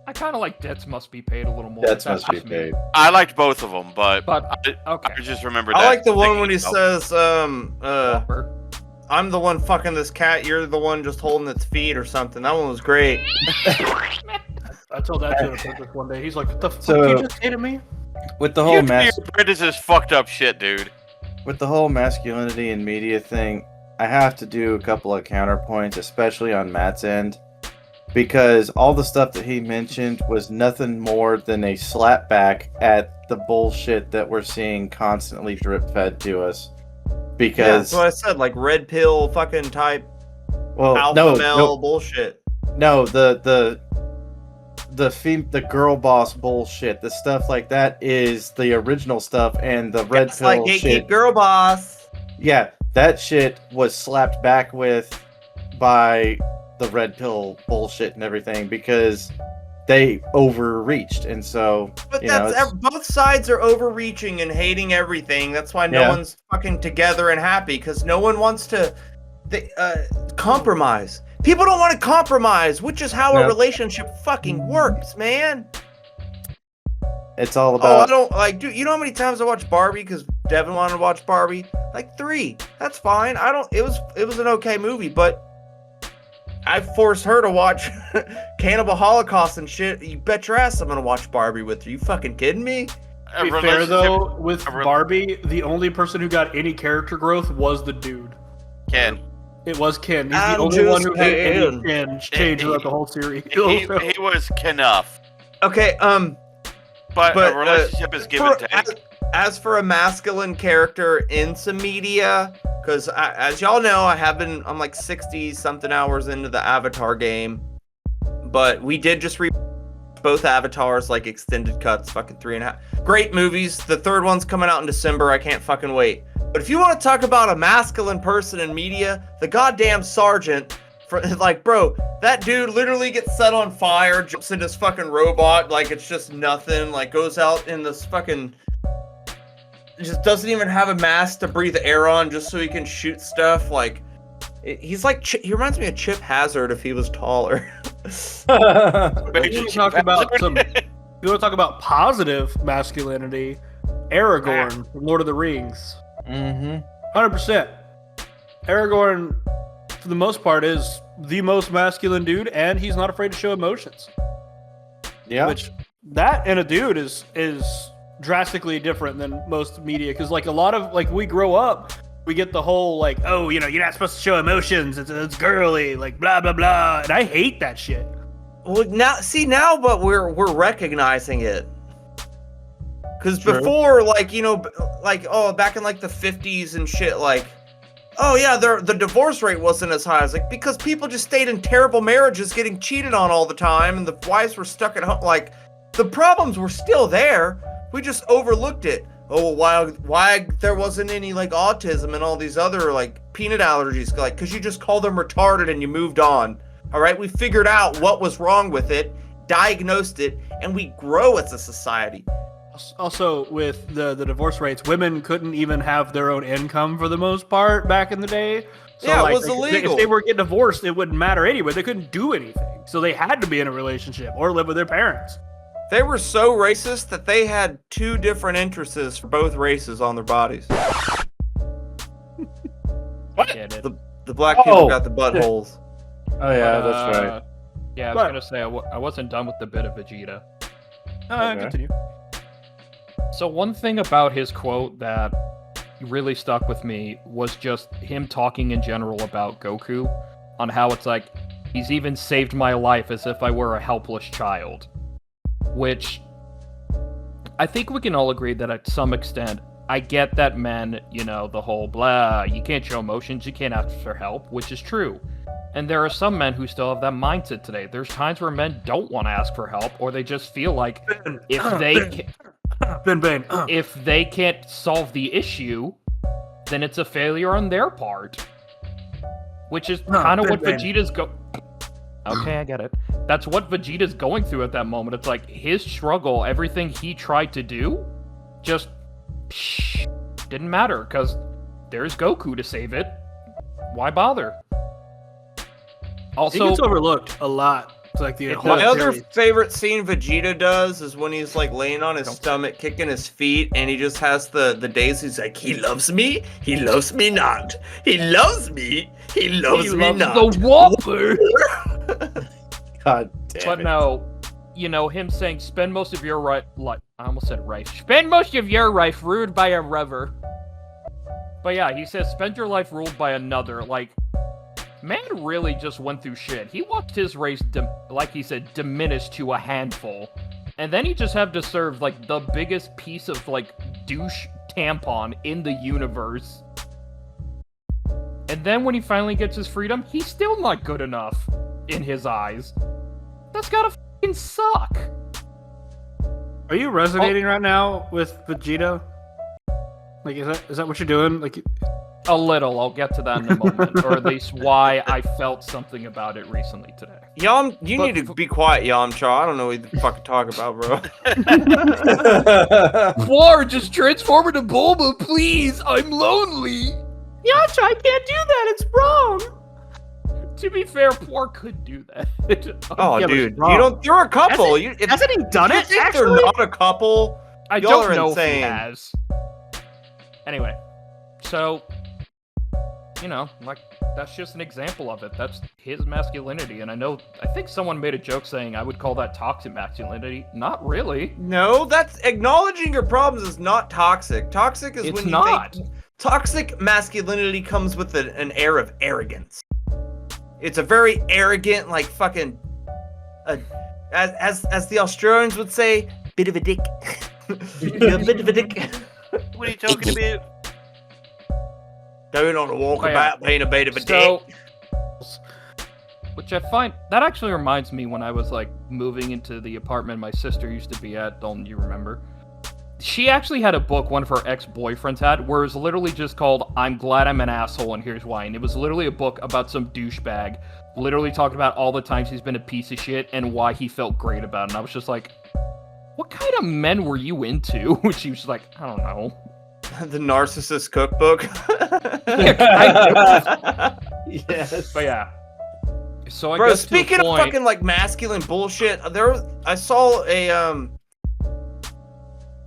I kind of like debts must be paid a little more. Debts That's must be just me. paid. I liked both of them, but Okay. I just remember that. I like the one thinking when he about- says, Whopper. "I'm the one fucking this cat. You're the one just holding its feet or something." That one was great. I told that to him one day. He's like, "What the fuck So- you just hated me?" With the You whole two apprentice is fucked up shit, dude. with the whole masculinity and media thing, I have to do a couple of counterpoints, especially on Matt's end, because all the stuff that he mentioned was nothing more than a slap back at the bullshit that we're seeing constantly drip fed to us. Yeah, Because that's what I said, like red pill fucking type well, alpha male bullshit. no, the girl boss bullshit, the stuff like that is the original stuff, and the red It's pill like shit. gatekeep girl boss. Yeah, that shit was slapped back with by the red pill bullshit and everything because they overreached, and so But you know, that's it's- both sides are overreaching and hating everything. That's why no Yeah. one's fucking together and happy because no one wants to compromise. People don't want to compromise, which is how a No. relationship fucking works, man. it's all Oh, I about don't like, dude. You know how many times I watched Barbie because Devin wanted to watch Barbie? Like 3. That's fine. I don't. It was an okay movie, but I forced her to watch Cannibal Holocaust and shit. You bet your ass I'm gonna watch Barbie with her. You fucking kidding me? A To be fair relationship- though, with a re- Barbie, the only person who got any character growth was the dude. Ken. It was Ken. He's I'm the only one who just had any Ken. Ken change throughout the whole series. He was enough, Okay. but But, a relationship is give for- and take. As for a masculine character in some media, because as y'all know, I'm like 60 something hours into the Avatar game, but we did just both Avatars, like extended cuts, fucking 3.5. Great movies. The third one's coming out in December. I can't fucking wait. But if you want to talk about a masculine person in media, the goddamn sergeant, like, bro, that dude literally gets set on fire, jumps in his fucking robot, like it's just nothing, like goes out in this fucking, just doesn't even have a mask to breathe air on just so he can shoot stuff. Like, he's like, he reminds me of Chip Hazard if he was taller. You want to talk about some? You want to talk about positive masculinity? Aragorn from Lord of the Rings. 100%. Aragorn, for the most part, is the most masculine dude, and he's not afraid to show emotions. yeah. Which that in a dude is drastically different than most media, because like a lot of like we grow up, we get the whole like, oh, you know, you're not supposed to show emotions. It's girly, like blah blah blah, and I hate that shit. Well, now, but we're recognizing it. Because True. before, like, you know, like, oh, back in like the 50s and shit, like, oh yeah, the divorce rate wasn't as high. It's like because people just stayed in terrible marriages, getting cheated on all the time, and the wives were stuck at home. Like, the problems were still there. We just overlooked it. Oh, why there wasn't any like autism and all these other like peanut allergies? Like, because you just called them retarded and you moved on. All right, we figured out what was wrong with it, diagnosed it, and we grow as a society. Also, with the divorce rates, women couldn't even have their own income for the most part back in the day. So, Yeah, like, it was illegal. If they were getting divorced, it wouldn't matter anyway. They couldn't do anything. So they had to be in a relationship or live with their parents. They were so racist that they had 2 different entrances for both races on their bodies. Get it. The black people got the buttholes. Oh yeah, that's right. Yeah, I was gonna say I wasn't done with the bit of Vegeta. Okay. Continue. So one thing about his quote that really stuck with me was just him talking in general about Goku, on how it's like, he's even saved my life as if I were a helpless child. Which, I think we can all agree that at some extent, I get that men, you know, the whole blah, you can't show emotions, you can't ask for help, which is true. And there are some men who still have that mindset today. There's times where men don't want to ask for help, or they just feel like if they can't solve the issue, then it's a failure on their part. Which is kind of what Vegeta's Okay, I get it. That's what Vegeta's going through at that moment. It's like his struggle, everything he tried to do, just didn't matter because there's Goku to save it. Why bother? Also, He gets overlooked a lot. It's like the whole My other series. favorite scene Vegeta does is when he's like laying on his stomach, kicking his feet, and he just has the days. He's like, he loves me not. He loves me not. the Whopper. God damn But it. no, you know, him saying, spend most of your I almost said rife. Spend most of your life ruled by a river. But yeah, he says, spend your life ruled by another. Like, man really just went through shit. He watched his race, like he said, diminish to a handful. And then he just had to serve, like, the biggest piece of, like, douche tampon in the universe. And then when he finally gets his freedom, he's still not good enough in his eyes. That's gotta fucking suck. Are you resonating right now with Vegeta? Like, is that what you're doing? Like, A little. I'll get to that in a moment. Or at least why I felt something about it recently today. You need to be quiet, Yamcha. I don't know what you fucking talk about, bro. War, just transform into Bulma, please! I'm lonely! Yamcha, I can't do that. It's wrong. To be fair, Poor could do that. Oh, Yeah, but dude, it's wrong. you're a couple. Hasn't he done it? If they're Actually, not a couple, I y'all don't are know if he insane. has. Anyway, so, you know, like, that's just an example of it. That's his masculinity, and I think someone made a joke saying I would call that toxic masculinity. Not really. No, that's acknowledging your problems is not toxic. Toxic is It's when you not. think toxic masculinity comes with an air of arrogance. It's a very arrogant, like fucking, as the Australians would say, bit of a dick. You're a bit of a dick. What are you talking about? Going on a walk Oh, yeah. about being a bit of a So, dick. which I find, that actually reminds me when I was, like, moving into the apartment my sister used to be at, don't you remember? She actually had a book one of her ex-boyfriends had, where it was literally just called, I'm Glad I'm an Asshole and Here's Why. And it was literally a book about some douchebag, literally talking about all the times he's been a piece of shit and why he felt great about it. And I was just like, what kind of men were you into? She was just like, I don't know. The narcissist cookbook. Yes. But yeah. So I Bro, guess speaking to the of point, fucking like masculine bullshit, I saw a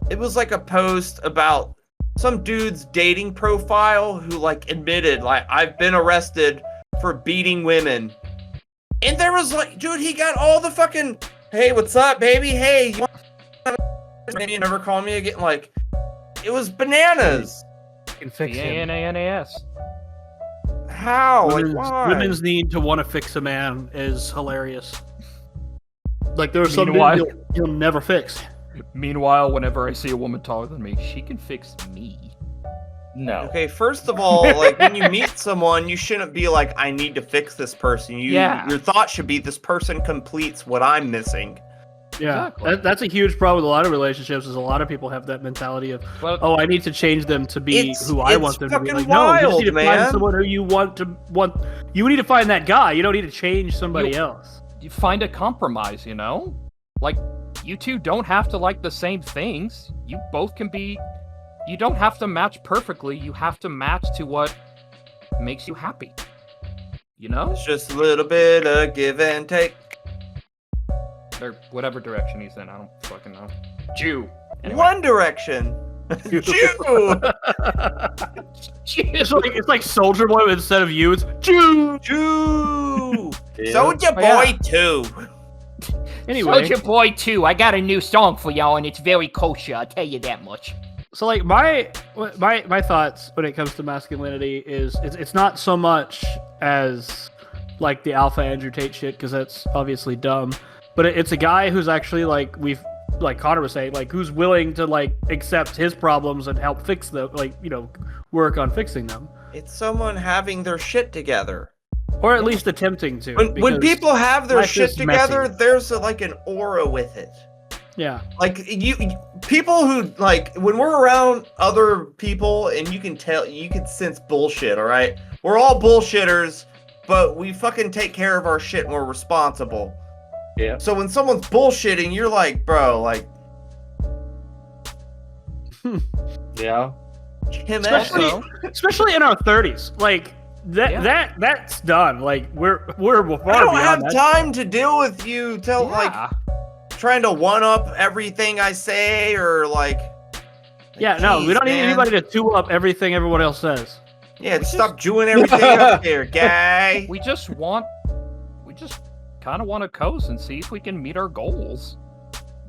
it was like a post about some dude's dating profile who like admitted like I've been arrested for beating women. And there was like, dude, he got all the fucking, hey, what's up, baby? Hey, you never call me again. Like, it was bananas. can fix him. B-A-N-A-N-A-S. How? Like, why? Women's need to want to fix a man is hilarious. Like, there are some Meanwhile- men you'll never fix. Meanwhile, whenever I see a woman taller than me, she can fix me. No. Okay, first of all, like when you meet someone, you shouldn't be like, I need to fix this person. Yeah. Your thought should be, this person completes what I'm missing. Yeah, Exactly. that's a huge problem with a lot of relationships. Is a lot of people have that mentality of, Well, oh, I need to change them to be It's- who I it's want them to be. fucking Like, no, you just wild, need to find man. someone who you want. You need to find that guy. You don't need to change somebody else. you find a compromise, you know? Like, you two don't have to like the same things. You both can be. You don't have to match perfectly. You have to match to what makes you happy. You know? It's just a little bit of give and take. Or whatever direction he's in. I don't fucking know. Jew. Anyway. One Direction. Jew. It's like Soldier Boy, but instead of you, it's Jew. Jew. Yeah. Soldier Oh, yeah. Boy too. Anyway, Soldier Boy 2, I got a new song for y'all, and it's very kosher, I'll tell you that much. so like my thoughts when it comes to masculinity is it's not so much as like the alpha Andrew Tate shit, because that's obviously dumb, but it's a guy who's actually like Connor was saying, like, who's willing to like accept his problems and help fix them, like, you know, work on fixing them, It's someone having their shit together. or at least attempting to. When because- people have their life shit is together, messy. there's like an aura with it. yeah, Like people who like when we're around other people and you can sense bullshit, all right? We're all bullshitters, but we fucking take care of our shit and we're responsible. Yeah. So when someone's bullshitting, you're like, bro, like Yeah. him especially in our 30s, like that's done. Like we're I far don't beyond have that. time to deal with you till like Yeah. trying to one up everything I say or like Yeah, no, we geez, don't need man. anybody to two up everything everyone else says. Yeah, stop Jewing everything up here, guy. We just kind of want to coast and see if we can meet our goals.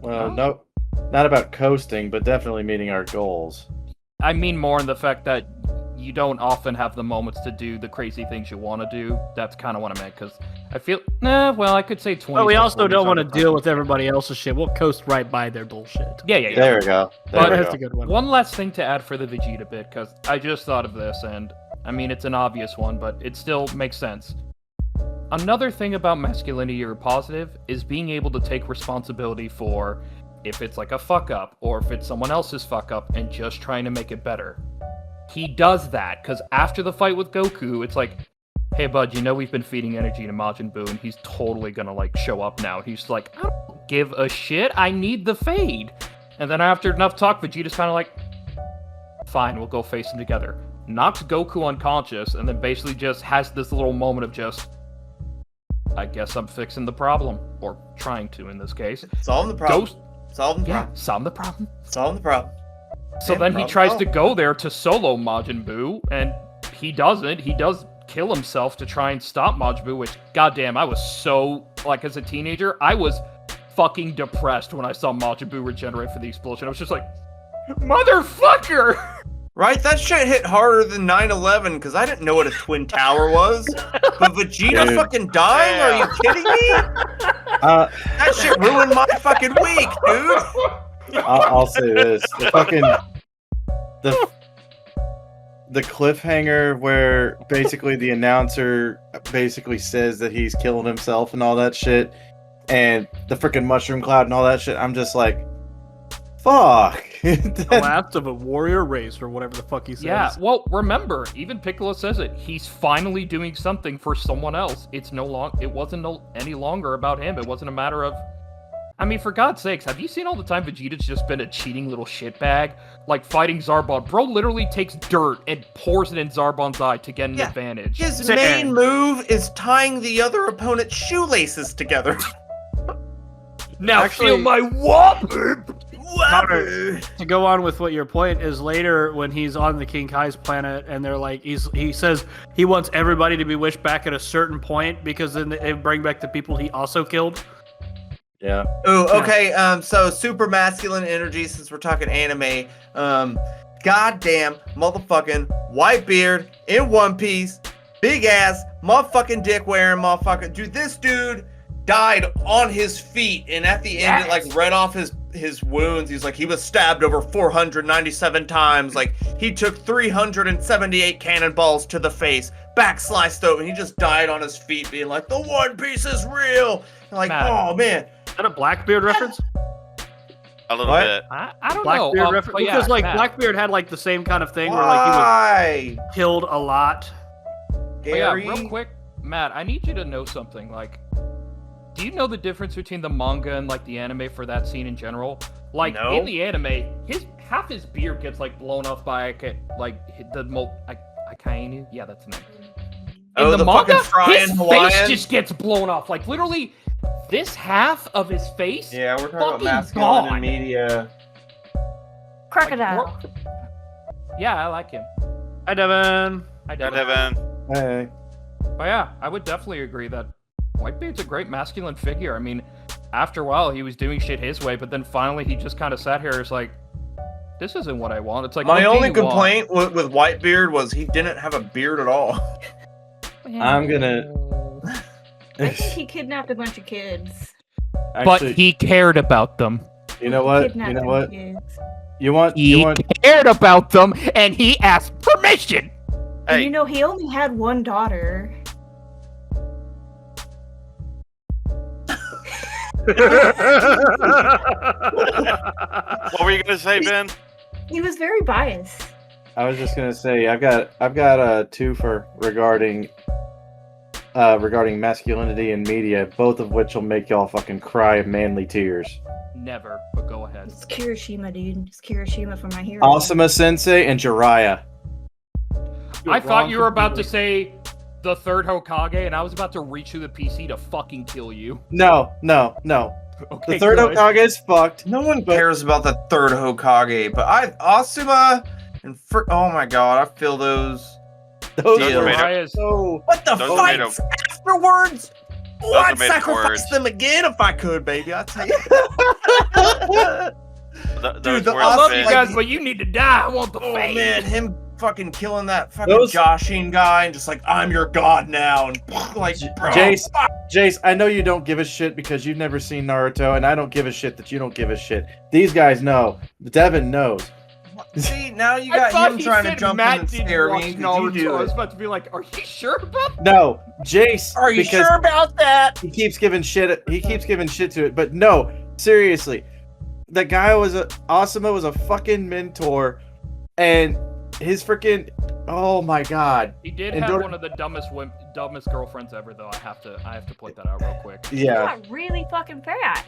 Well, no, not about coasting, but definitely meeting our goals. I mean more in the fact that you don't often have the moments to do the crazy things you want to do. That's kind of what I meant, because I feel, I could say 20. But we also don't want to deal with everybody else's shit. We'll coast right by their bullshit. Yeah. There we go. There But we That's go. a good one. One last thing to add for the Vegeta bit, because I just thought of this, and I mean, it's an obvious one, but it still makes sense. Another thing about masculinity or positive is being able to take responsibility for if it's like a fuck up or if it's someone else's fuck up and just trying to make it better. He does that because after the fight with Goku, it's like, hey bud, you know we've been feeding energy to Majin Buu and he's totally gonna like show up now. He's like, I don't give a shit, I need the fade. And then after enough talk, Vegeta's kind of like, fine, we'll go face him together. Knocks Goku unconscious and then basically just has this little moment of just, I guess I'm fixing the problem, or trying to in this case. Solve the problem. Goes, Solve the yeah, problem. solve the problem. Solve the problem. So Yeah, then he problem tries solved. to go there to solo Majin Buu, and he doesn't. He does kill himself to try and stop Majin Buu, which, goddamn, I was so, like, as a teenager, I was fucking depressed when I saw Majin Buu regenerate for the explosion. I was just like, motherfucker! Right? That shit hit harder than 9/11 because I didn't know what a twin tower was. But Vegeta Dude. fucking dying? Are you kidding me? That shit ruined my fucking week, dude. I'll say this: the cliffhanger where basically the announcer basically says that he's killing himself and all that shit, and the freaking mushroom cloud and all that shit. I'm just like, fuck. The last of a warrior race, or whatever the fuck he says. Yeah, well, remember, even Piccolo says it. He's finally doing something for someone else. It wasn't any longer about him. It wasn't a matter of, I mean, for God's sakes, have you seen all the time Vegeta's just been a cheating little shitbag? Like fighting Zarbon. Bro literally takes dirt and pours it in Zarbon's eye to get an Yeah. advantage. His main move is tying the other opponent's shoelaces together. Now Actually- feel my whopper! Connor, to go on with what your point is, later when he's on the King Kai's planet and they're like, he says he wants everybody to be wished back at a certain point because then they bring back the people he also killed. Yeah. Ooh, okay. So super masculine energy. Since we're talking anime, goddamn motherfucking white beard in one piece, big ass motherfucking dick wearing motherfucker. Dude, this dude died on his feet, and at the end, it like read off his wounds. He's like, he was stabbed over 497 times. Like he took 378 cannonballs to the face, back sliced open. He just died on his feet, being like, the One Piece is real. And like, Matt. oh man. that a Blackbeard reference? A little What? bit. I don't Blackbeard know. reference? But yeah, Because like Matt. Blackbeard had like the same kind of thing where like he was Why? killed a lot. But yeah, Gary? real quick, Matt, I need you to know something. Like, do you know the difference between the manga and like the anime for that scene in general? Like No. in the anime, half his beard gets like blown off by Akainu. Yeah, that's the name. In Oh, the fucking frying his Hawaiian? face just gets blown off. Like literally, this half of his face. Yeah, we're talking about Fucking masculine gone. in media. Crocodile. Yeah, I like him. Hi, Devin. I Yeah, do. Devin. Hey. But yeah, I would definitely agree that Whitebeard's a great masculine figure. I mean, after a while, he was doing shit his way, but then finally he just kind of sat here and was like, this isn't what I want. It's like, My what do only you want? complaint with Whitebeard was he didn't have a beard at all. I'm gonna. I think he kidnapped a bunch of kids. But Actually, he cared about them. you know what? Kidnapped You know them what? kids. He cared about them, and he asked permission. And Hey. you know, he only had one daughter. What were you gonna say, Ben? He was very biased. I was just gonna say I've got a twofer regarding masculinity and media, both of which will make y'all fucking cry manly tears. Never, but go ahead. It's Kirishima, dude. It's Kirishima for my hero. Asuma Sensei and Jiraiya. I thought you were about to say the third Hokage, and I was about to reach through the PC to fucking kill you. No. Okay, The third good. Hokage is fucked. No one But- cares about the third Hokage, but Asuma and oh my god, I feel those. Those Deal. are Jiraiya's- so. What the Those are made fights afterwards? Oh, are I'd made of sacrifice words. them again if I could, baby. I tell you. Those the words I love fit. you guys, but you need to die. I want the Oh fame. man, him fucking killing that fucking Those- Joshin guy and just like I'm your god now and like bro, Jace, fuck. Jace, I know you don't give a shit because you've never seen Naruto, and I don't give a shit that you don't give a shit. These guys know. Devin knows. See, now you I got thought him he trying to said jump Matt in and didn't scare watch me. Did you Naruto. do I was it? about to be like, are you sure about that? No, Jace. Are you because sure about that? He keeps giving shit. He keeps giving shit to it. But no, seriously, the guy Asuma was a fucking mentor, and his freaking. Oh my god. He did And have don't- one of the dumbest girlfriends ever, though. I have to point that out real quick. He Yeah. got really fucking fat.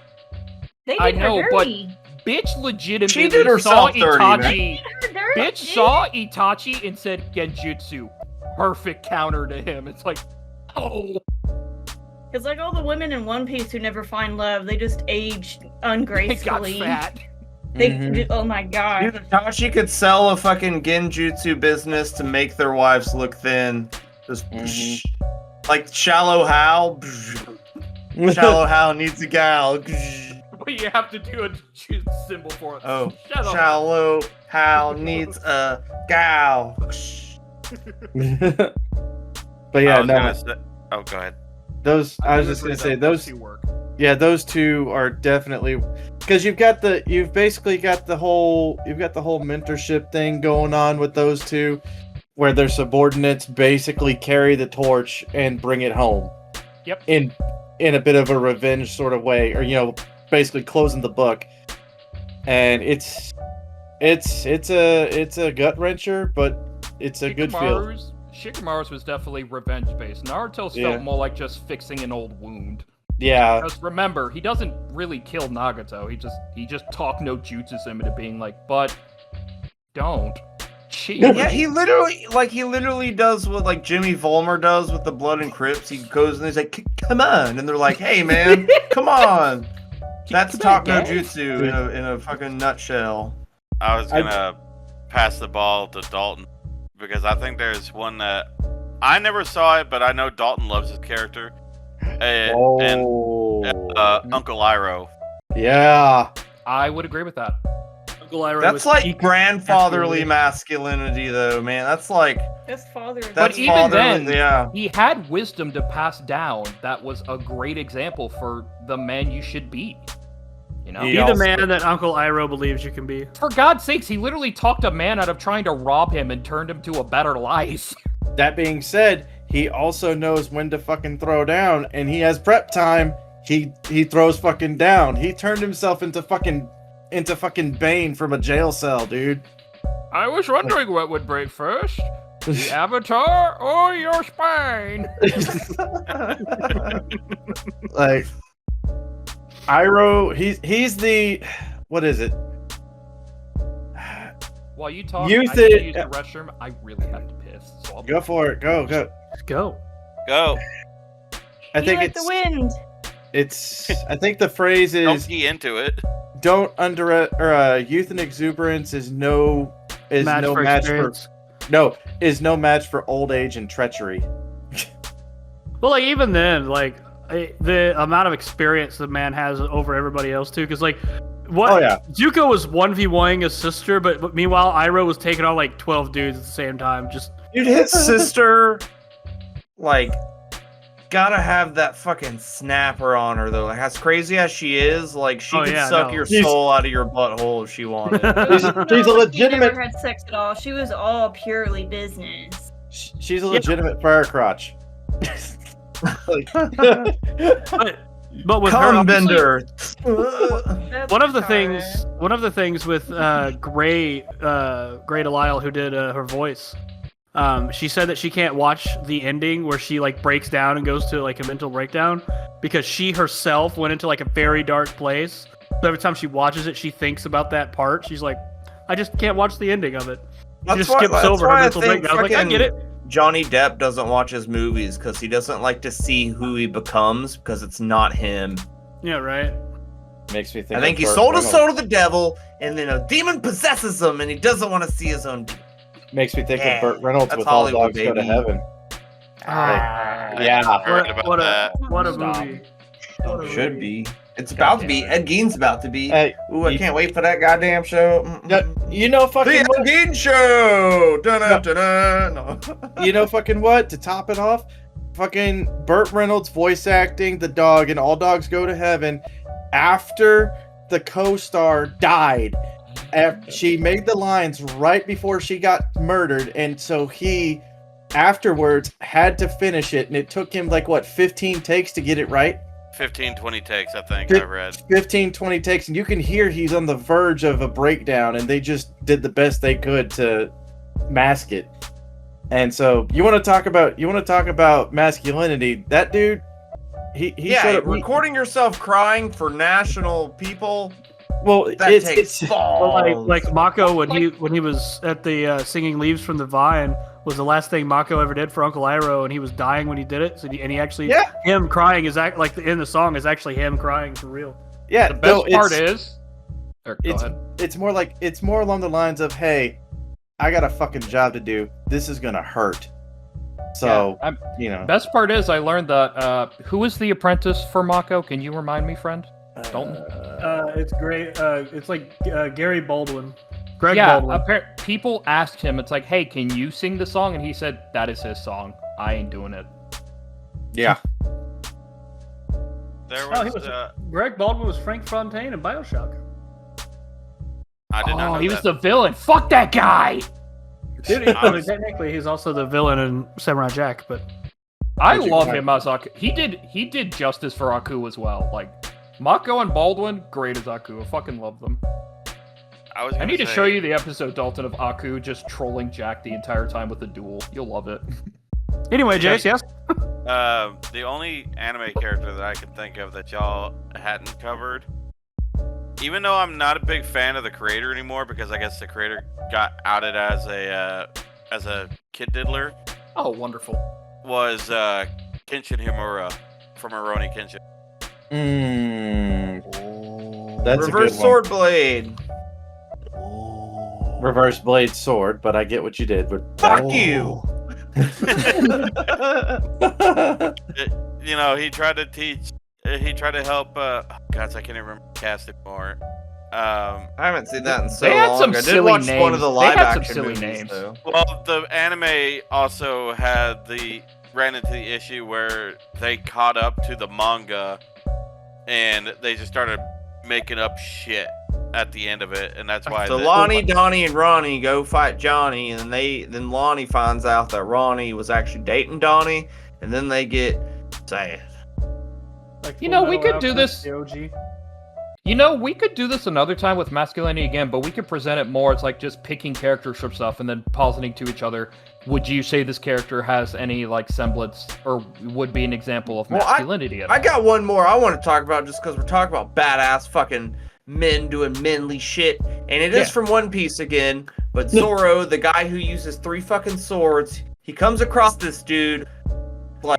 They did I know, her but dirty. Bitch legitimately She did saw herself dirty, man. Itachi. Her dirty, Bitch dude. saw Itachi and said Genjutsu. Perfect counter to him. It's like, oh. It's like all the women in One Piece who never find love. They just age He got ungracefully. fat. They, Mhm. oh my god. Dude, Tashi could sell a fucking genjutsu business to make their wives look thin. Just Mhm. like Shallow Hal. Shallow Hal needs a gal. But you have to do a symbol for it. Oh, Shut up. Shallow Hal needs a gal. But yeah, I was no. gonna say- oh, go ahead. Those. I was do just agree gonna say that those. two work. Yeah, those two are definitely because you've basically got the whole mentorship thing going on with those two, where their subordinates basically carry the torch and bring it home. Yep. In a bit of a revenge sort of way, or basically closing the book, and it's a gut wrencher, but it's a good feel. Shikamaru's was definitely revenge based. Naruto's Yeah. felt more like just fixing an old wound. Yeah, Because remember, he doesn't really kill Nagato. He just talk no jutsus him into being like, but don't. Cheat. Yeah, he literally does what like Jimmy Vollmer does with the Blood and Crips. He goes and he's like, "Come on," and they're like, "Hey man, come on." That's Come talk on, no guys. jutsu in a fucking nutshell. I was gonna pass the ball to Dalton because I think there's one that I never saw it, but I know Dalton loves his character. And Uncle Iroh. yeah. I would agree with that. Uncle Iroh That's was like peak grandfatherly masculinity, though, man. That's like That's father. that's even fatherly. then- Yeah. He had wisdom to pass down. That was a great example for the man you should be. You know? He Be the also- man that Uncle Iroh believes you can be. For God's sakes, he literally talked a man out of trying to rob him and turned him to a better life. That being said, he also knows when to fucking throw down, and he has prep time. he throws fucking down. He turned himself into fucking Bane from a jail cell, dude. I was wondering what would break first, the avatar or your spine. Like Iroh, he's the what is it? While you talk, Use I need to it- use the restroom. I really have to piss. So I'll Go for it. Go. Let's go. Go. I think like the wind. I think the phrase Don't is pee into it. don't youth and exuberance is no match experience. no match for old age and treachery. Well, like even then, like the amount of experience the man has over everybody else too, because like what? Oh yeah. Zuko was 1v1ing his sister, but meanwhile Iroh was taking on like 12 dudes at the same time. Just Dude, his sister, like, gotta have that fucking snapper on her though. Like, as crazy as she is, like, she could suck your soul out of your butthole if she wanted. She's a She legitimate. never had sex at all. She was all purely business. She's a legitimate fire crotch. Like, but with her, Cum obviously, bender. That's one of the retarded. things with Gray Delisle, who did her voice, she said that she can't watch the ending where she like breaks down and goes to like a mental breakdown because she herself went into like a very dark place. So every time she watches it, she thinks about that part. She's like, I just can't watch the ending of it. She just skips over her mental breakdown. I was like, I get it. Johnny Depp doesn't watch his movies because he doesn't like to see who he becomes because it's not him. Yeah, right. makes me think. I think he sold his soul to the devil, and then a demon possesses him, and he doesn't want to see his own. Makes me think Yeah, of Burt Reynolds that's with All Hollywood, Dogs Go to baby. Heaven. Yeah. Heard about What that. a Stop. movie. Should be. It's about to be. Ed Gein's about to be. Hey, Ooh, I can't wait for that goddamn show. you know fucking The Ed what? Gein Show. Dun-dun-dun-dun. No. You know fucking what? To top it off, fucking Burt Reynolds voice acting the dog in All Dogs Go to Heaven after the co-star died. She made the lines right before she got murdered, and so he afterwards had to finish it, and it took him like what 15 takes to get it right. 15, 20 takes, I think I read. 15, 20 takes, and you can hear he's on the verge of a breakdown, and they just did the best they could to mask it. And so you want to talk about masculinity? That dude, he showed up. Recording yourself crying for national people. Well, That it's takes balls. Like Mako when he was at the singing Leaves from the Vine was the last thing Mako ever did for Uncle Iroh, and he was dying when he did it. So he actually him crying is in the song is actually him crying for real. yeah. The best part is, go ahead. It's more along the lines of, hey, I got a fucking job to do. This is gonna hurt. So Best part is I learned that who is the apprentice for Mako? Can you remind me, friend? Dalton? It's great. It's like Gary Baldwin. Greg Baldwin. People asked him, it's like, hey, can you sing the song? And he said, that is his song. I ain't doing it. Yeah. There Oh, was, Greg Baldwin was Frank Fontaine in BioShock. I did not know he that. was the villain. Fuck that guy! Dude, technically, he's also the villain in Samurai Jack, but I love him as Aku. He did justice for Aku as well. Like, Mako and Baldwin, great as Aku. I fucking love them. I need to show you the episode, Dalton, of Aku just trolling Jack the entire time with the duel. You'll love it. anyway, Jace, yes? The only anime character that I can think of that y'all hadn't covered, even though I'm not a big fan of the creator anymore because I guess the creator got outed as a kid diddler, Oh, wonderful. was Kenshin Himura from Rurouni Kenshin. That's Reverse a good sword blade. one. Reverse blade sword, but I get what you did. But Fuck you. He tried to teach. He tried to help. Gods, I can't even remember the cast anymore. I haven't seen that in so They had long. some I did silly watch one of the names. They live had some action silly movies, names. though. Well, the anime also ran into the issue where they caught up to the manga, and they just started making up shit at the end of it, and that's why. So Lonnie, Donnie, and Ronnie go fight Johnny, and then Lonnie finds out that Ronnie was actually dating Donnie, and then they get sad. Like You know, Full we Metal could do Alchemist, this- the OG. You know, we could do this another time with masculinity again, but we could present it more as like just picking characters from stuff and then positing to each other. Would you say this character has any like semblance or would be an example of masculinity? I got one more I want to talk about just because we're talking about badass fucking men doing manly shit, and it is from One Piece again. But Zoro, the guy who uses 3 fucking swords, he comes across this dude like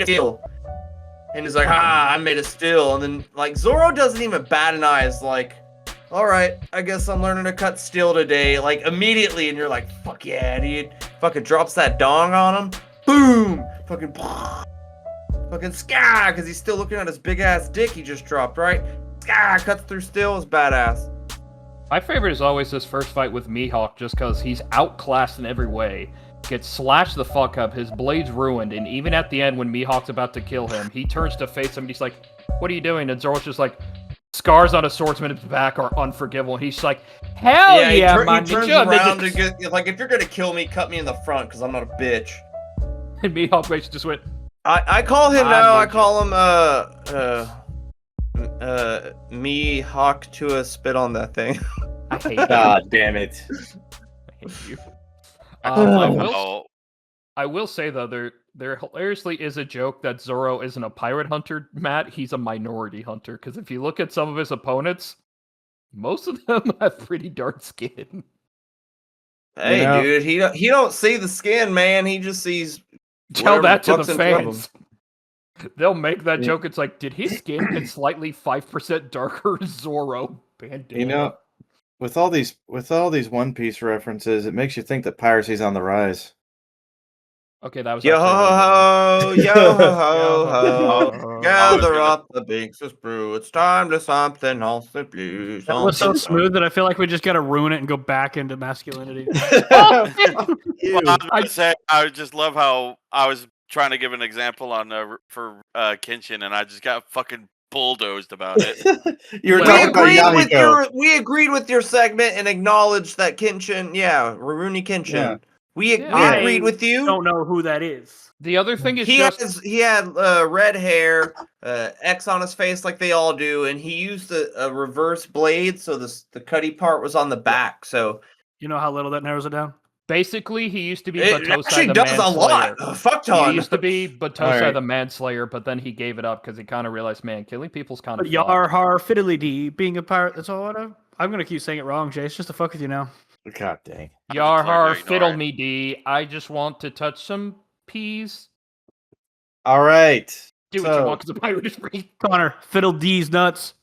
steel, and he's like, I made a steel, and then like Zoro doesn't even bat an eye. It's like, all right, I guess I'm learning to cut steel today, like immediately, and you're like, fuck yeah, dude. Fucking drops that dong on him, boom, fucking sky, because he's still looking at his big ass dick he just dropped, right? Sky cuts through steel, is badass. My favorite is always this first fight with Mihawk, just because he's outclassed in every way. Gets slashed the fuck up, his blade's ruined, and even at the end when Mihawk's about to kill him, he turns to face him and he's like, what are you doing? And Zoro's just like, scars on a swordsman's back are unforgivable. And he's just like, hell yeah, my he turns ninja. around to get, like, if you're gonna kill me, cut me in the front, because I'm not a bitch. And Mihawk basically just went, I call him I'm now, I ninja. call him, Mihawk to a spit on that thing. I hate you. God damn it. I hate you. Oh, I will say though, there hilariously is a joke that Zoro isn't a pirate hunter, Matt. He's a minority hunter. Because if you look at some of his opponents, most of them have pretty dark skin. Hey, You know? dude, he don't see the skin, man. He just sees. Tell whatever that to the fuck's in front of fans. They'll make that Yeah. joke. It's like, did his skin get slightly 5% darker? Zoro bandana. You know, with all these One Piece references, it makes you think that piracy's on the rise. Okay, that was Yo ho actually ho, yo ho ho, ho. gather up the Binks' brew. It's time to something else to blue. That was so smooth that I feel like we just gotta ruin it and go back into masculinity. Fuck you. well, I was gonna say, I just love how I was trying to give an example on for Kenshin, and I just got fucking bulldozed about it. You were We talking about Yahiko. We agreed with your segment and acknowledged that Kenshin, Ruruni Kenshin. Yeah. We Yeah. agreed with you. Don't know who that is. The other thing is He had red hair, X on his face like they all do, and he used a reverse blade, so the cutty part was on the back. So You know how little that narrows it down? basically he used to be it Batosai actually the does a lot. Manslayer. A fuck He ton. used to be Batosai Alright. the Manslayer, but then he gave it up because he kind of realized, man, killing people's kind of But yar har fiddly dee, being a pirate, that's all I know. I'm gonna keep saying it wrong, Jay. It's just to fuck with you now. God dang. Yar I'm just har learning to fiddle ignore me dee. I just want to touch some peas. All right. Do what you So- want because the pirate is free. Connor, fiddle D's nuts.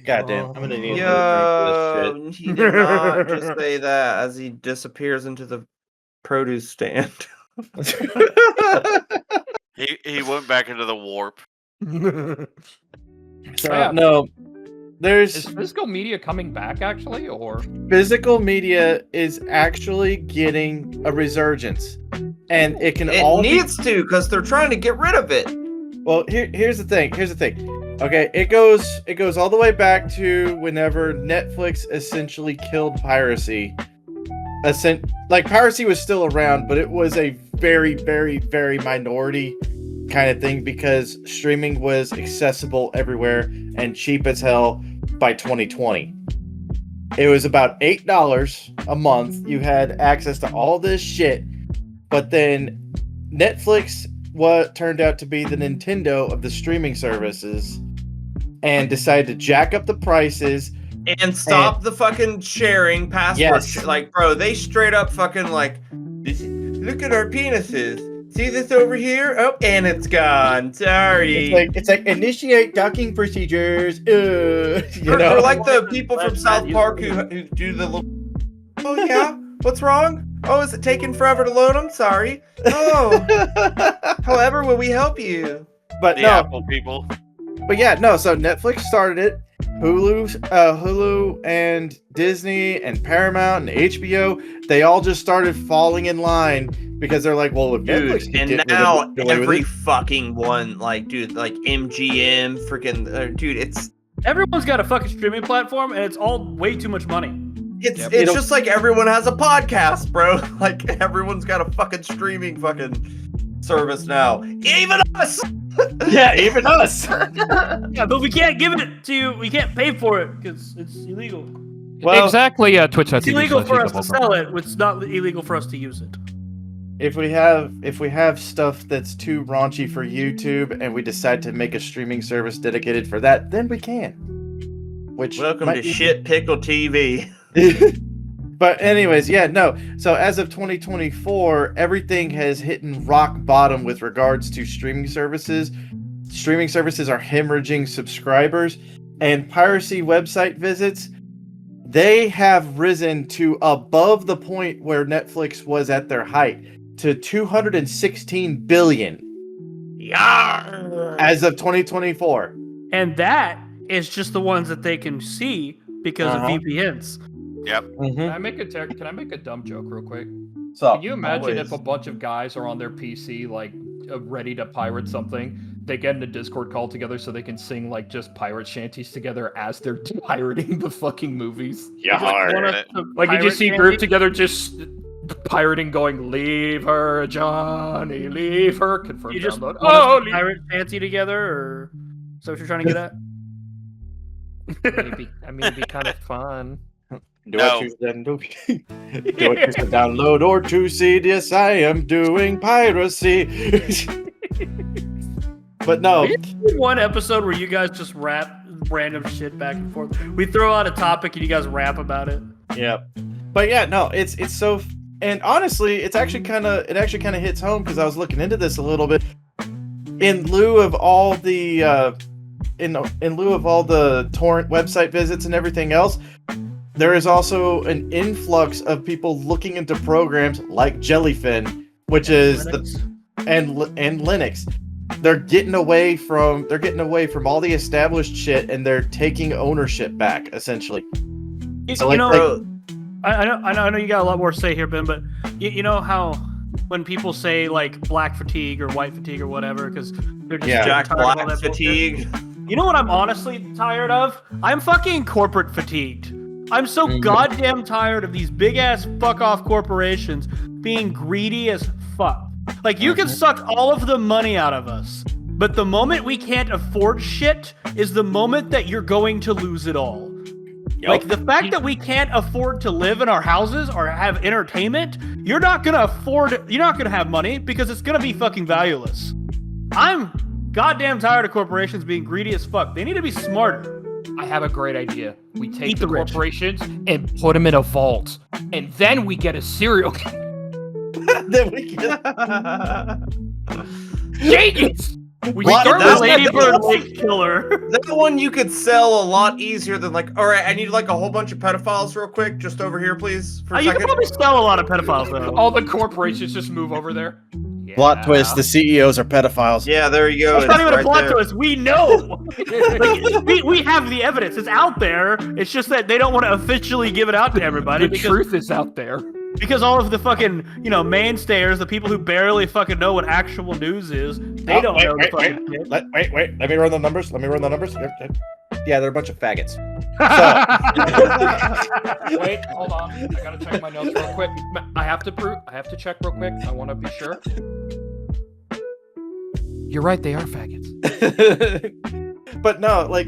God damn. I'm gonna need Yo, to he did not just say that as he disappears into the produce stand. drink this shit. He went back into the warp. So, Yeah. no, Is there's physical media coming back actually, or physical media is actually getting a resurgence, and it can It all needs to, because they're trying to get rid of it. Well, here's the thing. Okay, it goes all the way back to whenever Netflix essentially killed piracy. Like piracy was still around, but it was a very, very, very minority kind of thing because streaming was accessible everywhere and cheap as hell by 2020. It was about $8 a month. You had access to all this shit, but then Netflix what turned out to be the Nintendo of the streaming services and decided to jack up the prices. And stop the fucking sharing password. Yes. Like, bro, they straight up fucking like, look at our penises. See this over here? Oh, and it's gone. Sorry. It's like initiate docking procedures. You Or know, like the people from South Park who do the little. Oh yeah, what's wrong? Oh, is it taking forever to load? I'm sorry. Oh, however, will we help you? but The no, Apple people. but yeah, no. So Netflix started it. Hulu and Disney and Paramount and HBO, they all just started falling in line because they're like, well, if Netflix Dude, can and get now away with every it, fucking one, like, dude, like MGM, freaking, dude, it's Everyone's got a fucking streaming platform, and it's all way too much money. Yep. it's just like everyone has a podcast, bro. Like everyone's got a fucking streaming fucking service now. Even us. Yeah, even us. Yeah, but we can't give it to you. We can't pay for it because it's illegal. Well, exactly. Twitch. It's illegal for us to sell it. It's not illegal for us to use it. if we have stuff that's too raunchy for YouTube and we decide to make a streaming service dedicated for that, then we can. Which Welcome might to be- Shit Pickle TV. But anyways, yeah, no. So as of 2024, everything has hit rock bottom with regards to streaming services. Streaming services are hemorrhaging subscribers, and piracy website visits, they have risen to above the point where Netflix was at their height, to 216 billion Yarr. as of 2024. And that is just the ones that they can see because of VPNs. Yep. Can I make a dumb joke real quick? So Can you imagine always. if a bunch of guys are on their PC, like, ready to pirate something? They get in a Discord call together so they can sing, like, just pirate shanties together as they're pirating the fucking movies. Like, you just see a group together just pirating, going, "Leave her, Johnny, leave her." Confirm You just download. oh, leave- pirate fancy together, or is that what you're trying to get at? it'd be kind of fun. do No. I choose then do do I choose to download or to see? Yes, I am doing piracy. But no, One episode where you guys just rap random shit back and forth. We throw out a topic and you guys rap about it. yeah, but yeah, no, it's so, and honestly, it actually kind of hits home because I was looking into this a little bit. In lieu of all the in lieu of all the torrent website visits and everything else, there is also an influx of people looking into programs like Jellyfin, which is and Linux. They're getting away from all the established shit, and they're taking ownership back, essentially. So, You like, know, I know you got a lot more to say here, Ben, but you know how when people say like black fatigue or white fatigue or whatever, because they're just Yeah. Jack tired of all Black that bullshit? fatigue. You know what I'm honestly tired of? I'm fucking corporate fatigued. I'm so goddamn tired of these big ass fuck off corporations being greedy as fuck. Like, you can suck all of the money out of us, but the moment we can't afford shit is the moment that you're going to lose it all. Like, the fact that we can't afford to live in our houses or have entertainment, you're not gonna have money because it's gonna be fucking valueless. I'm goddamn tired of corporations being greedy as fuck. They need to be smarter. I have a great idea. We take Eat the the rich. corporations and put them in a vault, and then we get a serial killer. Then we can. Genius! We What? start That's with not- Ladybird Lake Killer. That one you could sell a lot easier than like, all right, I need like a whole bunch of pedophiles real quick, just over here, please, for a You can second. probably sell a lot of pedophiles though. all the corporations just move over there. Plot Yeah. twist: the CEOs are pedophiles. Yeah, there you go. It's not even right a plot there. twist. We know. Like, we have the evidence. It's out there. It's just that they don't want to officially give it out to everybody The truth is out there. because all of the fucking, mainstayers, the people who barely fucking know what actual news is, they don't know the fucking shit. Wait. Let me run the numbers. Yeah, they're a bunch of faggots. Wait, hold on. I gotta check my notes real quick. I have to check real quick. I want to be sure. You're right. They are faggots. But no, like,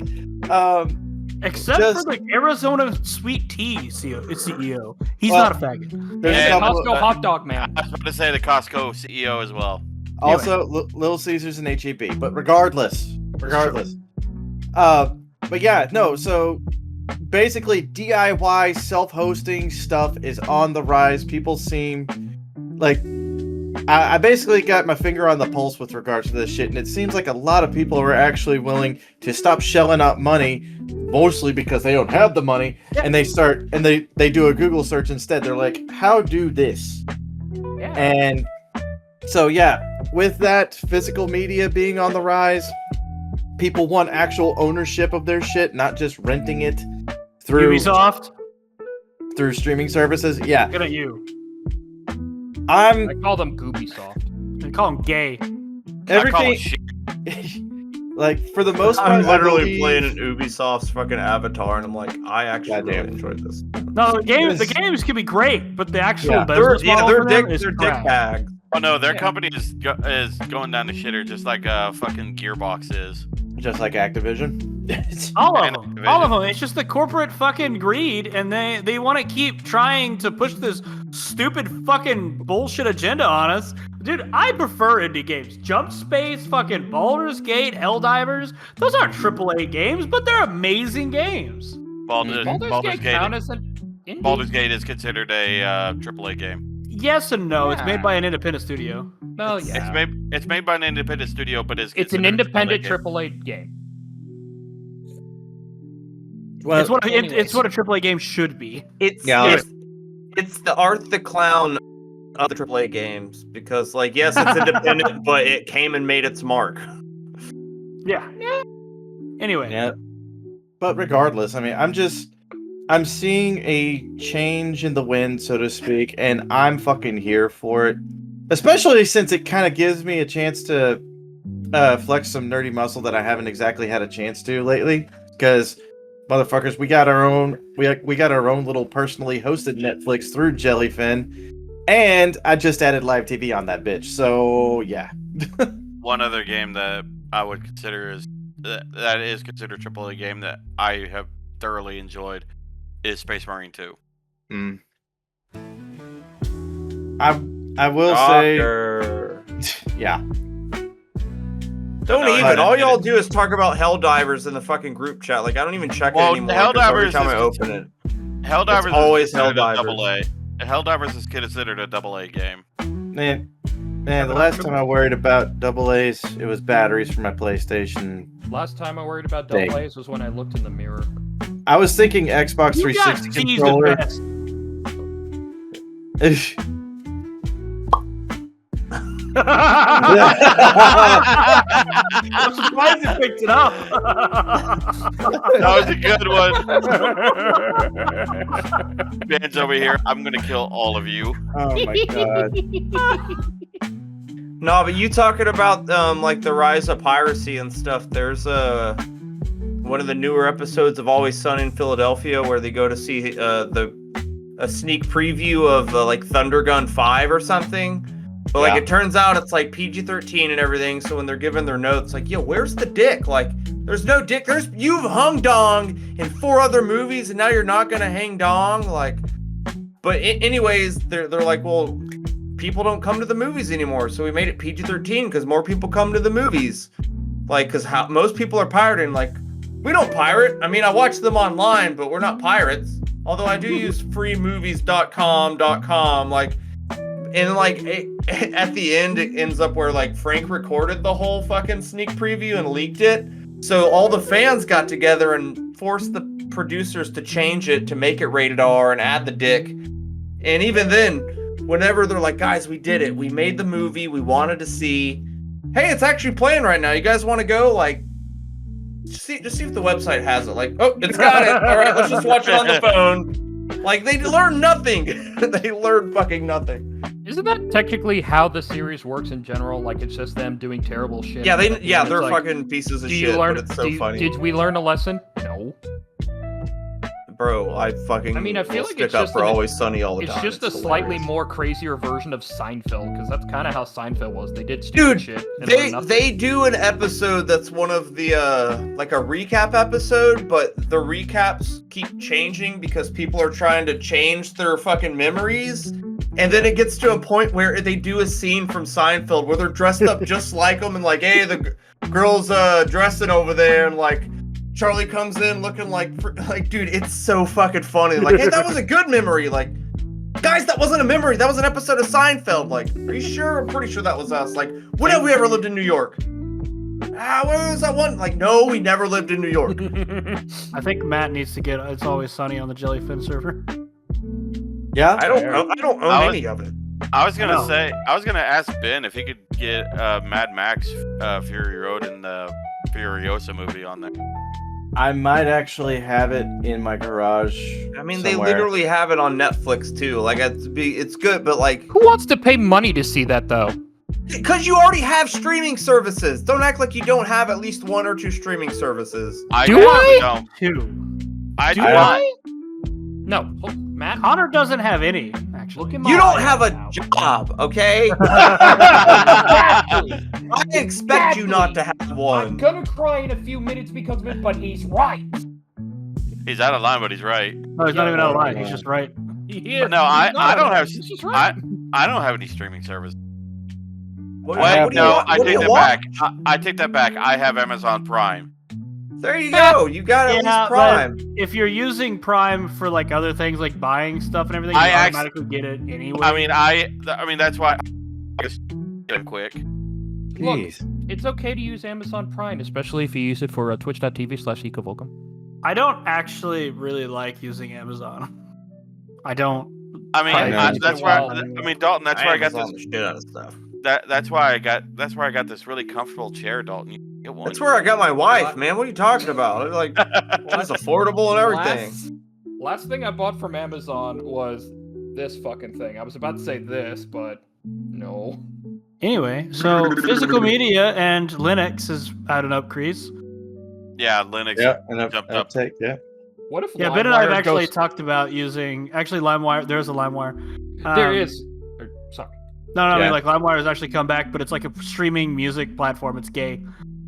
Except Just- for the Arizona Sweet Tea CEO. He's Well, not a faggot. there's Yeah, a couple, Costco hot dog man. I was about to say the Costco CEO as well. also Little Caesars and HEB. But regardless. But yeah, no. So basically, DIY self-hosting stuff is on the rise. People seem like I basically got my finger on the pulse with regards to this shit, and it seems like a lot of people are actually willing to stop shelling out money, mostly because they don't have the money, and they do a Google search instead. They're like, how do this? Yeah. And so yeah, with that physical media being on the rise, people want actual ownership of their shit, not just renting it through Ubisoft, streaming services. Yeah, good at you. I'm I call them Gooby Soft. They call him gay. I call it everything. shit. Like, for the most part, I'm I literally believe- playing an Ubisoft's fucking Avatar, and I'm like, I actually really Goddamn. enjoyed this. No, the games can be great, but the actual Yeah. They're business model for them dick is they're dick crap. bags. Oh no, their company is going down the shitter, just like fucking Gearbox is. Just like Activision. All of And them. Activision. All of them. It's just the corporate fucking greed, and they want to keep trying to push this stupid fucking bullshit agenda on us. Dude, I prefer indie games. Jump Space, fucking Baldur's Gate, Helldivers. Those aren't AAA games, but they're amazing games. Baldur's Baldur's Gate count as an indie? Baldur's Gate is considered a AAA game. Yes and no. It's made Yeah. by an independent studio. Well, yeah. It's made by an independent studio, but It's an considered a independent AAA game. AAA game. Well, it's what anyways. it's what a AAA game should be. It's Yeah. it's the Art the Clown of the AAA games because, like, yes, it's independent, but it came and made its mark. Yeah. Anyway. Yeah. But regardless, I mean, I'm seeing a change in the wind, so to speak, and I'm fucking here for it. Especially since it kind of gives me a chance to flex some nerdy muscle that I haven't exactly had a chance to lately. Because, motherfuckers, we got our own little personally hosted Netflix through Jellyfin, and I just added live TV on that bitch. So yeah. One other game that I would consider that is considered a AAA game that I have thoroughly enjoyed is Space Marine 2. I will say, yeah. Don't No, even. All I- y'all do is talk about Helldivers in the fucking group chat. Like, I don't even check Well, it anymore. 'Cause every Helldivers time is- I open it, Helldivers It's always is considered Helldivers. a AA. Helldivers is considered a AA game. Man, the last time I worried about AA's, it was batteries for my PlayStation. Last time I worried about Dang. double A's was when I looked in the mirror. I was thinking Xbox You got 360 teased controller. at best. I'm surprised you picked it up. That was a good one. Ban's over here. I'm gonna kill all of you. Oh my god. no, but you talking about like the rise of piracy and stuff. There's one of the newer episodes of Always Sunny in Philadelphia where they go to see a sneak preview of like Thunder Gun 5 or something. But like Yeah. it turns out it's like PG-13 and everything. So when they're giving their notes, like, yo, where's the dick? Like, there's no dick. You've hung dong in 4 other movies, and now you're not gonna hang dong. Like, but anyways, they're like, well, people don't come to the movies anymore, so we made it PG-13 because more people come to the movies. Like, because most people are pirating. Like, we don't pirate. I mean, I watch them online, but we're not pirates. Although I do use freemovies.com. Like. And like at the end, it ends up where like Frank recorded the whole fucking sneak preview and leaked it. So all the fans got together and forced the producers to change it to make it rated R and add the dick. And even then, whenever they're like, guys, we did it. We made the movie we wanted to see. Hey, it's actually playing right now. You guys want to go? Like, just see if the website has it. Like, oh, it's got it. All right, let's just watch it on the phone. Like, they learn nothing. They learn fucking nothing. Isn't that technically how the series works in general? Like, it's just them doing terrible shit. Yeah, and it's they're like, fucking pieces of do shit, you learn? but it's so funny. Did we learn a lesson? No. Bro, I fucking I mean, I feel will like stick it's up just for an- Always Sunny all the It's time. just a slightly hilarious. more crazier version of Seinfeld, because that's kind of how Seinfeld was. They did stupid Dude, shit. And learned nothing. They do an episode that's one of the like a recap episode, but the recaps keep changing because people are trying to change their fucking memories. And then it gets to a point where they do a scene from Seinfeld where they're dressed up just like them and like, hey, the girl's dressing over there, and like Charlie comes in looking like dude, it's so fucking funny. Like, hey, that was a good memory. Like, guys, that wasn't a memory. That was an episode of Seinfeld. Like, are you sure? I'm pretty sure that was us. Like, when have we ever lived in New York? Where was that one? Like, no, we never lived in New York. I think Matt needs to get It's Always Sunny on the Jellyfin server. Yeah? I don't own any of it. I was gonna No. say, I was gonna ask Ben if he could get Mad Max Fury Road and the Furiosa movie on there. I might actually have it in my garage. I mean, they somewhere. literally have it on Netflix too. Like, it's good, but like, Who wants to pay money to see that, though? because you already have streaming services. Don't act like you don't have at least 1 or 2 streaming services. I Do definitely I? don't. 2. I do I not. No, Matt. Connor doesn't have any, actually. Look at my You don't eyes have a now. job, okay? Exactly. I expect you not to have I'm one. gonna cry in a few minutes because of it, but he's right. He's out of line, but he's right. No, he's not even out of line. He's just right. He is. No, I don't have. He's just right. I don't have any streaming service. What, Wait, what do you no, want? I What do take you that want? back. I take that back. I have Amazon Prime. There you go. You got at least Prime. But if you're using Prime for like other things like buying stuff and everything, you automatically get it anyway. I mean that's why. I just get it quick. Jeez. It's okay to use Amazon Prime, especially if you use it for twitch.tv/EcoVolcom. I don't actually really like using Amazon. I don't. I mean, that's why. I mean, Dalton. That's where I got Amazon this. the shit out of stuff. That's why I got this really comfortable chair, Dalton. You get one. That's where I got my wife, man. What are you talking about? Like, it's affordable and everything. Last thing I bought from Amazon was this fucking thing. I was about to say this, but no. Anyway, so physical media and Linux is at an upcrease. Yeah, Linux. Yeah, and jumped up. uptake, yeah. What if Yeah, Ben and I have LimeWire actually goes... talked about using LimeWire. There's a LimeWire. There is. Sorry. No, I Yeah. mean like LimeWire has actually come back, but it's like a streaming music platform. It's gay.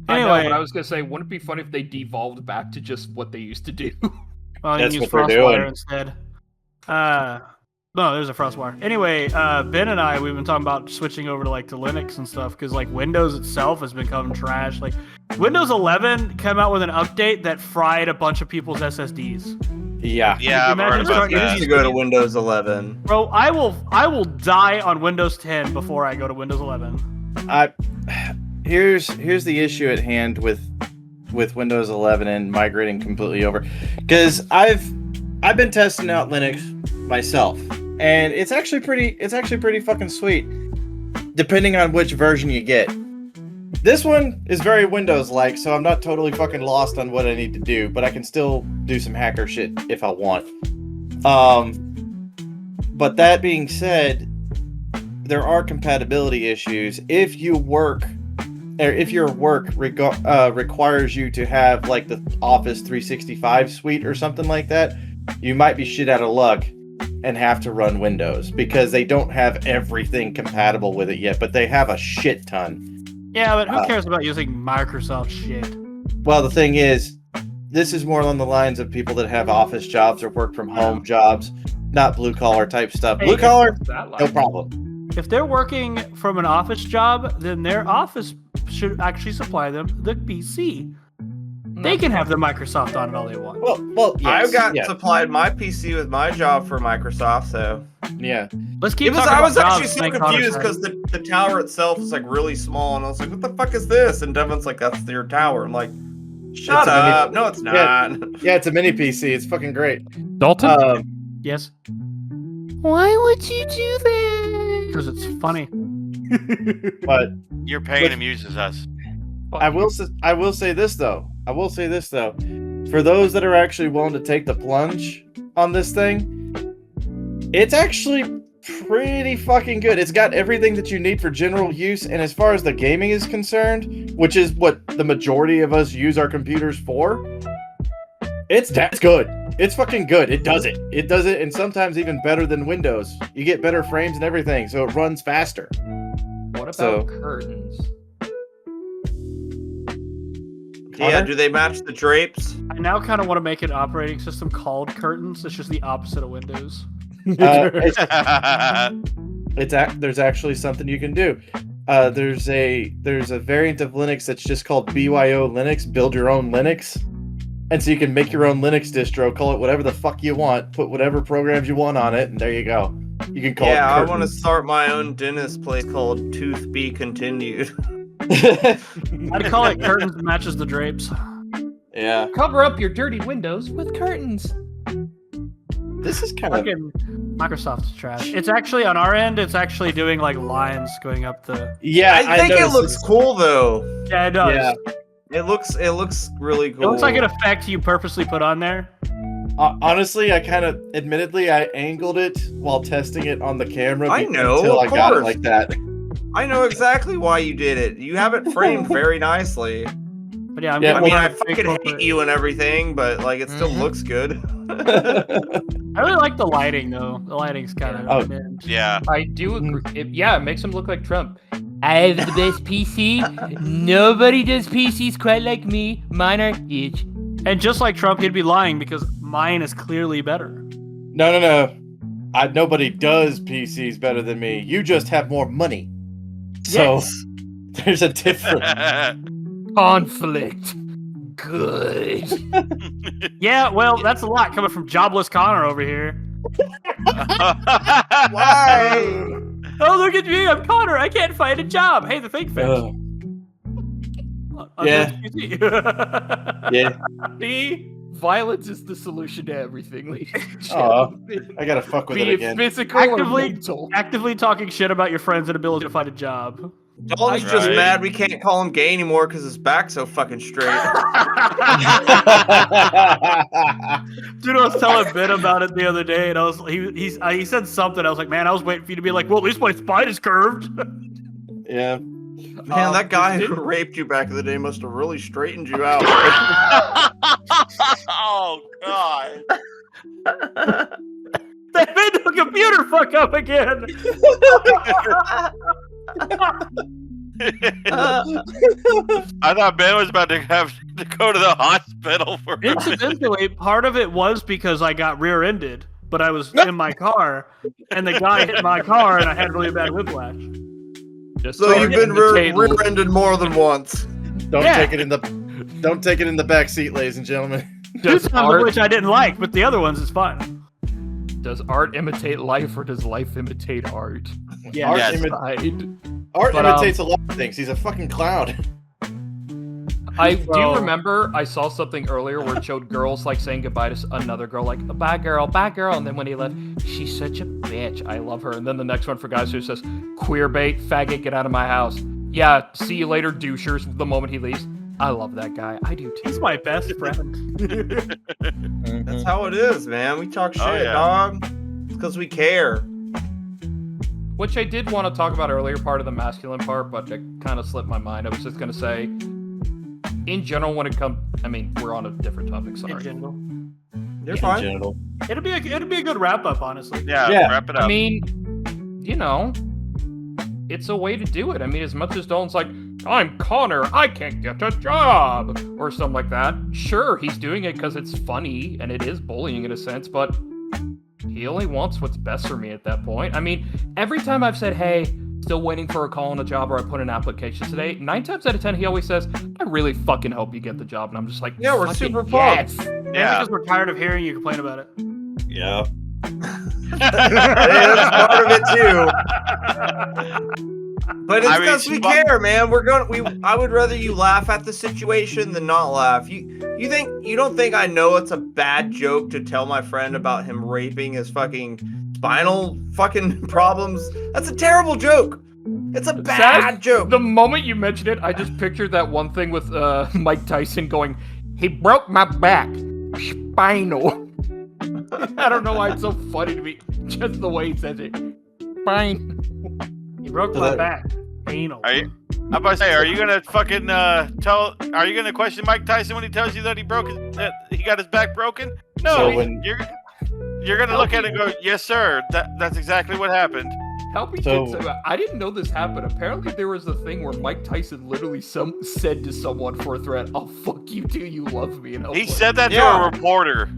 I know, Anyway, but I was gonna say, wouldn't it be funny if they devolved back to just what they used to do? well, you That's can use what they're FrostWire doing. instead. No, there's a FrostWire. Anyway, Ben and I, we've been talking about switching over to Linux and stuff because like Windows itself has become trash. Like Windows 11 came out with an update that fried a bunch of people's SSDs. Yeah. Yeah, I've heard about I used that. to go to Windows 11. Bro, I will die on Windows 10 before I go to Windows 11. Here's the issue at hand with Windows 11 and migrating completely over, because I've been testing out Linux myself, and it's actually pretty fucking sweet, depending on which version you get. This one is very Windows-like, so I'm not totally fucking lost on what I need to do, but I can still do some hacker shit if I want. But that being said, there are compatibility issues. If your work requires you to have like the Office 365 suite or something like that, you might be shit out of luck and have to run Windows because they don't have everything compatible with it yet, but they have a shit ton. Yeah, but who cares about using Microsoft shit? Well, the thing is, this is more along the lines of people that have office jobs or work from home jobs, not blue collar type stuff. Hey, Blue collar, That no problem. If they're working from an office job, then their office should actually supply them the PC. They can have the Microsoft on it all they want. Well, yes, I've got yeah, supplied my PC with my job for Microsoft, so yeah. Let's keep I talking was about actually jobs, so thank Connor confused said. because the tower itself is like really small, and I was like, "What the fuck is this?" And Devin's like, "That's your tower." I'm like, "Shut It's a mini- up! No, it's not." Yeah, it's a mini PC. It's fucking great. Dalton? Yes, Why would you do that? because it's funny. But Your pain amuses us. I will say this though. For those that are actually willing to take the plunge on this thing, it's actually pretty fucking good. It's got everything that you need for general use, and as far as the gaming is concerned, which is what the majority of us use our computers for, that's good. It's fucking good. It does it. It does it, and sometimes even better than Windows. You get better frames and everything, so it runs faster. What about So- curtains? Yeah, Connor? do they match the drapes? I now kind of want to make an operating system called Curtains. It's just the opposite of Windows. There's actually something you can do. There's a variant of Linux that's just called BYO Linux, build your own Linux. And so you can make your own Linux distro, call it whatever the fuck you want, put whatever programs you want on it, and there you go. You can call it Yeah, I want to Curtains. start my own dentist place called Tooth Be Continued. I'd call it Curtains matches the drapes. Yeah. Cover up your dirty windows with curtains. This is kind of Fucking Microsoft's trash. It's actually on our end. It's actually doing like lines going up the. I think it noticed looks this. cool though. Yeah, it does. Yeah. It looks really cool. It looks like an effect you purposely put on there. Honestly, admittedly, I angled it while testing it on the camera I know, until I of got it course. like that. I know exactly why you did it. You have it framed very nicely. But yeah, I mean, I fucking hate you and everything, but like, it still Mhm. looks good. I really like the lighting though. The lighting's kind of. Yeah. I do agree. It makes him look like Trump. I have the best PC. Nobody does PCs quite like me. Mine are itch. And just like Trump, he'd be lying because mine is clearly better. No. Nobody does PCs better than me. You just have more money. So Yes. there's a difference. Conflict. Good. Yeah, well, that's a lot coming from jobless Connor over here. Why? Oh, look at me! I'm Connor. I can't find a job. Hey, the thing fixed. Yeah. Yeah. See? Violence is the solution to everything, ladies and Aw, gentlemen. I gotta fuck with Be it it again. physical or mental. Actively talking shit about your friend's inability to find a job. Dalton's just Right. mad we can't call him gay anymore because his back's so fucking straight. Dude, I was telling Ben about it the other day, and he said something. I was like, man, I was waiting for you to be like, well, at least my spine is curved. Yeah. Man, that guy who raped you back in the day must have really straightened you out. Oh God. They made the computer fuck up again. I thought Ben was about to have to go to the hospital for. Incidentally, part of it was because I got rear-ended, but I was in my car, and the guy hit my car, and I had really bad whiplash. Just So you've been table. rear-ended more than once. Don't Yeah. take it in the back seat, ladies and gentlemen. Does Two times of art, which I didn't like, but the other ones is fine. does art imitate life or does life imitate art? Yeah. Art, Yes. Art But, imitates a lot of things. He's a fucking clown. I do So- remember I saw something earlier where it showed girls like saying goodbye to another girl, like bye girl, and then when he left, she's such a bitch. I love her. And then the next one for guys who says queer bait, faggot, get out of my house. Yeah, see you later, douchers. The moment he leaves, I love that guy. I do too. He's my best friend. That's how it is, man. We talk shit, Oh, yeah. dog. It's because we care. Which I did want to talk about earlier, part of the masculine part, but it kind of slipped my mind. I was just gonna say, in general, when it comes, I mean, we're on a different topic. In Sorry. general. You're fine. Genital. It'd be a good wrap up, honestly. Yeah, Yeah. wrap it up. I mean, you know, it's a way to do it. I mean, as much as Dalton's like, I'm Connor, I can't get a job, or something like that. Sure, he's doing it because it's funny and it is bullying in a sense, but he only wants what's best for me at that point. I mean, every time I've said, hey, still waiting for a call on a job or I put in an application today, 9 times out of 10, he always says, I really fucking hope you get the job. And I'm just like, Yeah, we're fucking super pumped. yes. Yeah. Because we're tired of hearing you complain about it. Yeah. Hey, that's part of it too. But it's I mean, because we care, man. I would rather you laugh at the situation than not laugh. You don't think I know it's a bad joke to tell my friend about him raping his fucking spinal fucking problems? That's a terrible joke. It's a bad joke. The moment you mentioned it, I just pictured that one thing with Mike Tyson going, he broke my back. Spinal. I don't know why it's so funny to me. Just the way he says it. Spine. You broke my back. Anal. Are you? I'm about to say, are you gonna fucking Are you gonna question Mike Tyson when he tells you that he got his back broken? No, So when- you're gonna look at it and go, yes, sir. That's exactly what happened. Help me So- think. I didn't know this happened. Apparently, there was a thing where Mike Tyson literally said to someone for a threat, "I'll fuck you till you love me." And I was He like, said that to Yeah. a reporter.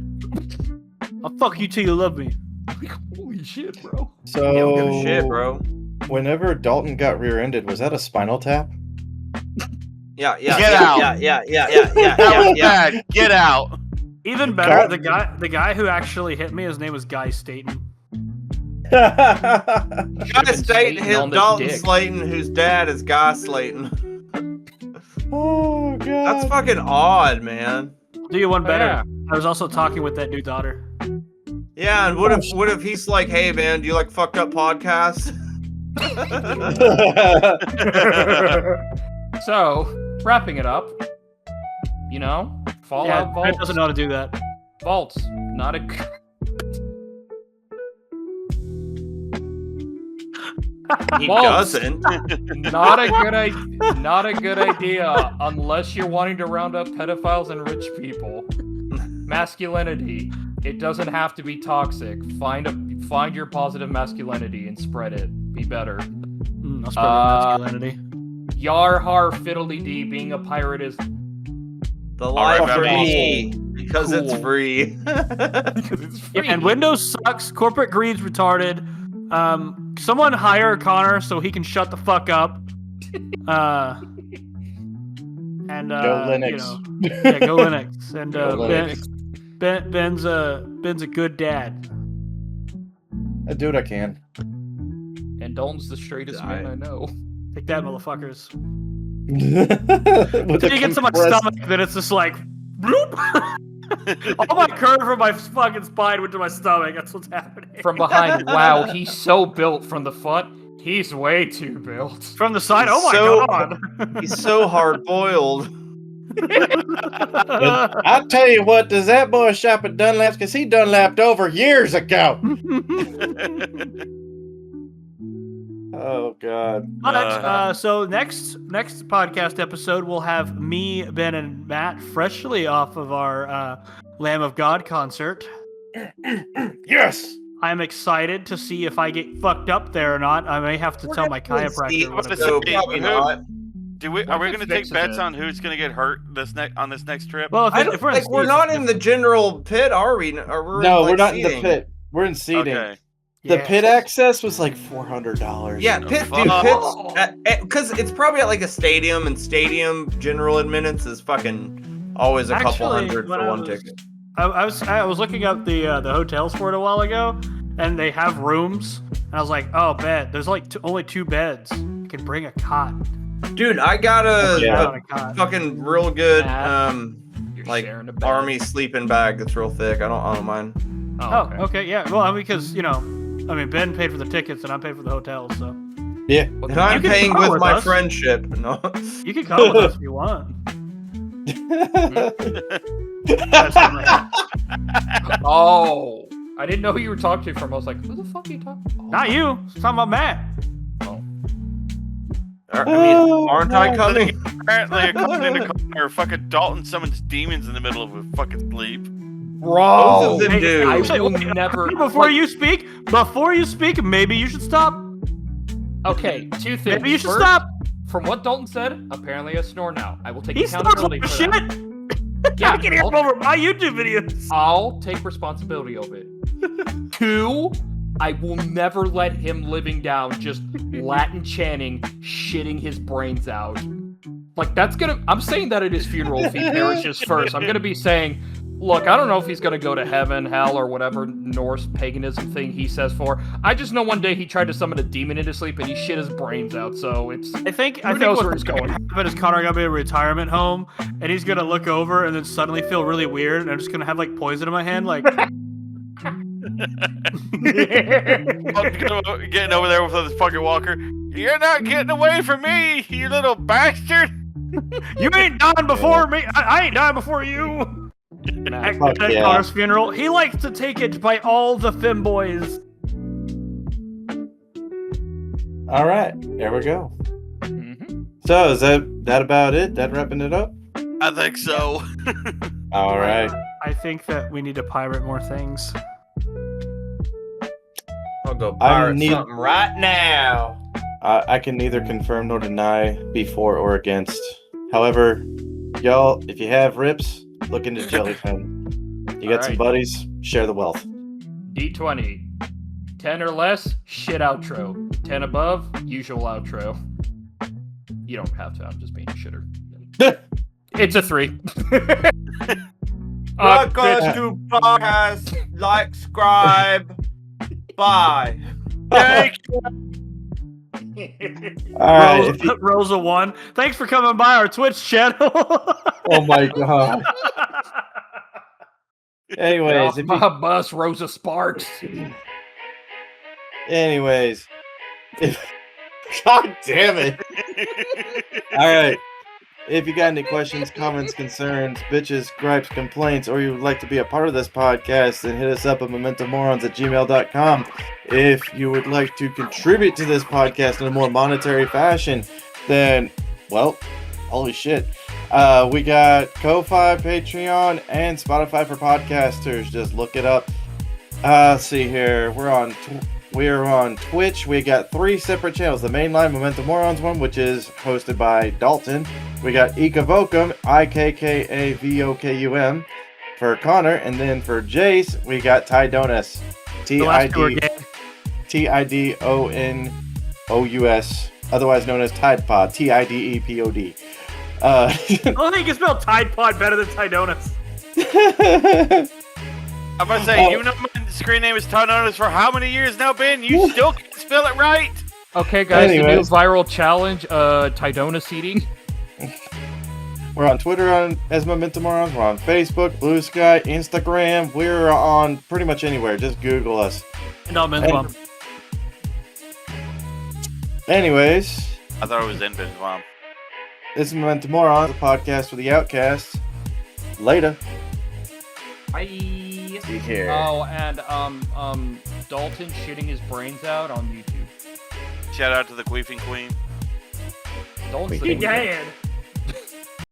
I'll fuck you till you love me. like, "Holy shit, bro!" So You don't give a shit, bro. whenever Dalton got rear-ended, was that a spinal tap? Yeah. Get out. Yeah. That was bad. Get out. Even better, God. the guy who actually hit me, his name was Guy Staten. Guy been Slayton, skating on this Dalton dick. Slayton, whose dad is Guy Slayton. Oh god. That's fucking odd, man. Do you one better? Yeah. I was also talking with that new daughter. Yeah, and what if he's like, hey man, do you like fucked up podcasts? So, wrapping it up, you know, Fallout Yeah, Vaults. Brett doesn't know how to do that. Vaults, not a. He Vaults. doesn't. Not a good idea unless you're wanting to round up pedophiles and rich people. Masculinity. It doesn't have to be toxic. Find your positive masculinity and spread it. Be better. I'll spread my masculinity. Yar har fiddly dee. Being a pirate is The life Alright, for Batman. me because it's Cool. free. it's free. Yeah, and Windows sucks. Corporate greed's retarded. Someone hire Connor so he can shut the fuck up. And Go Linux. You know, yeah, go Linux. And Go Linux. Ben's a good dad. I do what I can. And Dalton's the straightest man I know. Take that, motherfuckers. With Till you get to my stomach, then it's just like, bloop. All my curve from my fucking spine went to my stomach. That's what's happening. From behind, wow, he's so built. From the front, he's way too built. From the side, oh my So- god. He's so hard boiled. I'll tell you what, does that boy shop at Dunlap's? Because he Dunlapped over years ago. Oh, God. But so next podcast episode, we'll have me, Ben, and Matt freshly off of our Lamb of God concert. Yes! I'm excited to see if I get fucked up there or not. I may have to tell my chiropractor. What is So it? probably not. Are we going to take fixes bets it. on who's going to get hurt on this next trip? Well, I don't if we're in think we're seats, not in the general pit, are we? Or we're No, in, like, we're not in seating? the pit. We're in seating. Okay. The yeah. pit access was like $400. Yeah, pit, dude, Fuck. pits. Because it's probably at like a stadium, and stadium general admittance is fucking always a couple Actually, hundred when for I one was- ticket. I was looking up the hotels for it a while ago, and they have rooms. And I was like, oh, bed. There's like only 2 beds. You can bring a cot. Dude, I got a, Yeah. Not a cot. fucking real good You're like sharing a bed. army sleeping bag that's real thick. I don't mind. Oh, Oh, okay, yeah. Well, because Ben paid for the tickets and I paid for the hotel, so Yeah. And I'm can paying come with with my us. friendship. No. you can come with us if you want. That's in my head. Oh, I didn't know who you were talking to from. I was like, who the fuck are you talking to? Not you. I'm talking about Matt. I mean, aren't I coming? Apparently, according to Connor, fucking Dalton summons demons in the middle of a fucking sleep. Both of them Hey, do. I Say, will wait, never. Before like- you speak, maybe you should stop. Okay, 2 things. Maybe you should First, stop. From what Dalton said, apparently I snore now. I will take He snorts accountability like for shit. that. Yeah, I can hear him over my YouTube videos. I'll take responsibility of it. 2, I will never let him living down just Latin chanting, shitting his brains out. Like, I'm saying that at his funeral if he perishes first. I'm gonna be saying, look, I don't know if he's gonna go to heaven, hell, or whatever Norse paganism thing he says for. I just know one day he tried to summon a demon into sleep and he shit his brains out, so it's... I think knows what's where he's going. happen is Connor gonna be in a retirement home, and he's gonna look over and then suddenly feel really weird, and I'm just gonna have like poison in my hand, like. Getting over there with this fucking walker. You're not getting away from me, you little bastard! You ain't dying before me. I ain't dying before you. At Fuck yeah. Connor's funeral, he likes to take it by all the femboys. All right. There we go. Mhm. So, is that about it? That wrapping it up? I think so. All right. I think that we need to pirate more things. I'll go I pirate need- something right now. I can neither confirm nor deny be for or against. However, y'all, if you have rips, look into Jellyfin. You got some Alright. buddies, share the wealth. D20. 10 or less, shit outro. 10 above, usual outro. You don't have to, I'm just being a shitter. It's a 3. Welcome to podcast. Like, subscribe. Bye. Thank All right. if you- Rosa 1. Thanks for coming by our Twitch channel. oh my god. Anyways, if my you, bus, Rosa Sparks. anyways, if, god damn it. All right. If you got any questions, comments, concerns, bitches, gripes, complaints, or you would like to be a part of this podcast, then hit us up at momentumorons@gmail.com. If you would like to contribute to this podcast in a more monetary fashion, then, well, holy shit. We got Ko-Fi, Patreon, and Spotify for podcasters. Just look it up. Let's see here. We're on Twitch. We got 3 separate channels. The mainline Momentum Morons one, which is hosted by Dalton. We got Ikavokum, Ikkavokum, for Connor. And then for Jace, we got Tidonus. Tidonous. Otherwise known as Tide Pod. Tidepod. I don't think you can spell Tide Pod better than Tidonus. I'm gonna say, you know my screen name is Tidonus for how many years now, Ben? You still can't spell it right? Okay, guys, Anyways. the new viral challenge, Tidonus eating. We're on Twitter as Momentum Morons. We're on Facebook, Blue Sky, Instagram. We're on pretty much anywhere. Just Google us. And I'm in Mom. Anyways, I thought it was in Ben's mom. this is Momentum Morons, a podcast for the outcasts. Later. Bye. See here. Oh, and Dalton shitting his brains out on YouTube. Shout out to the Queefing Queen. Dalton's He the can.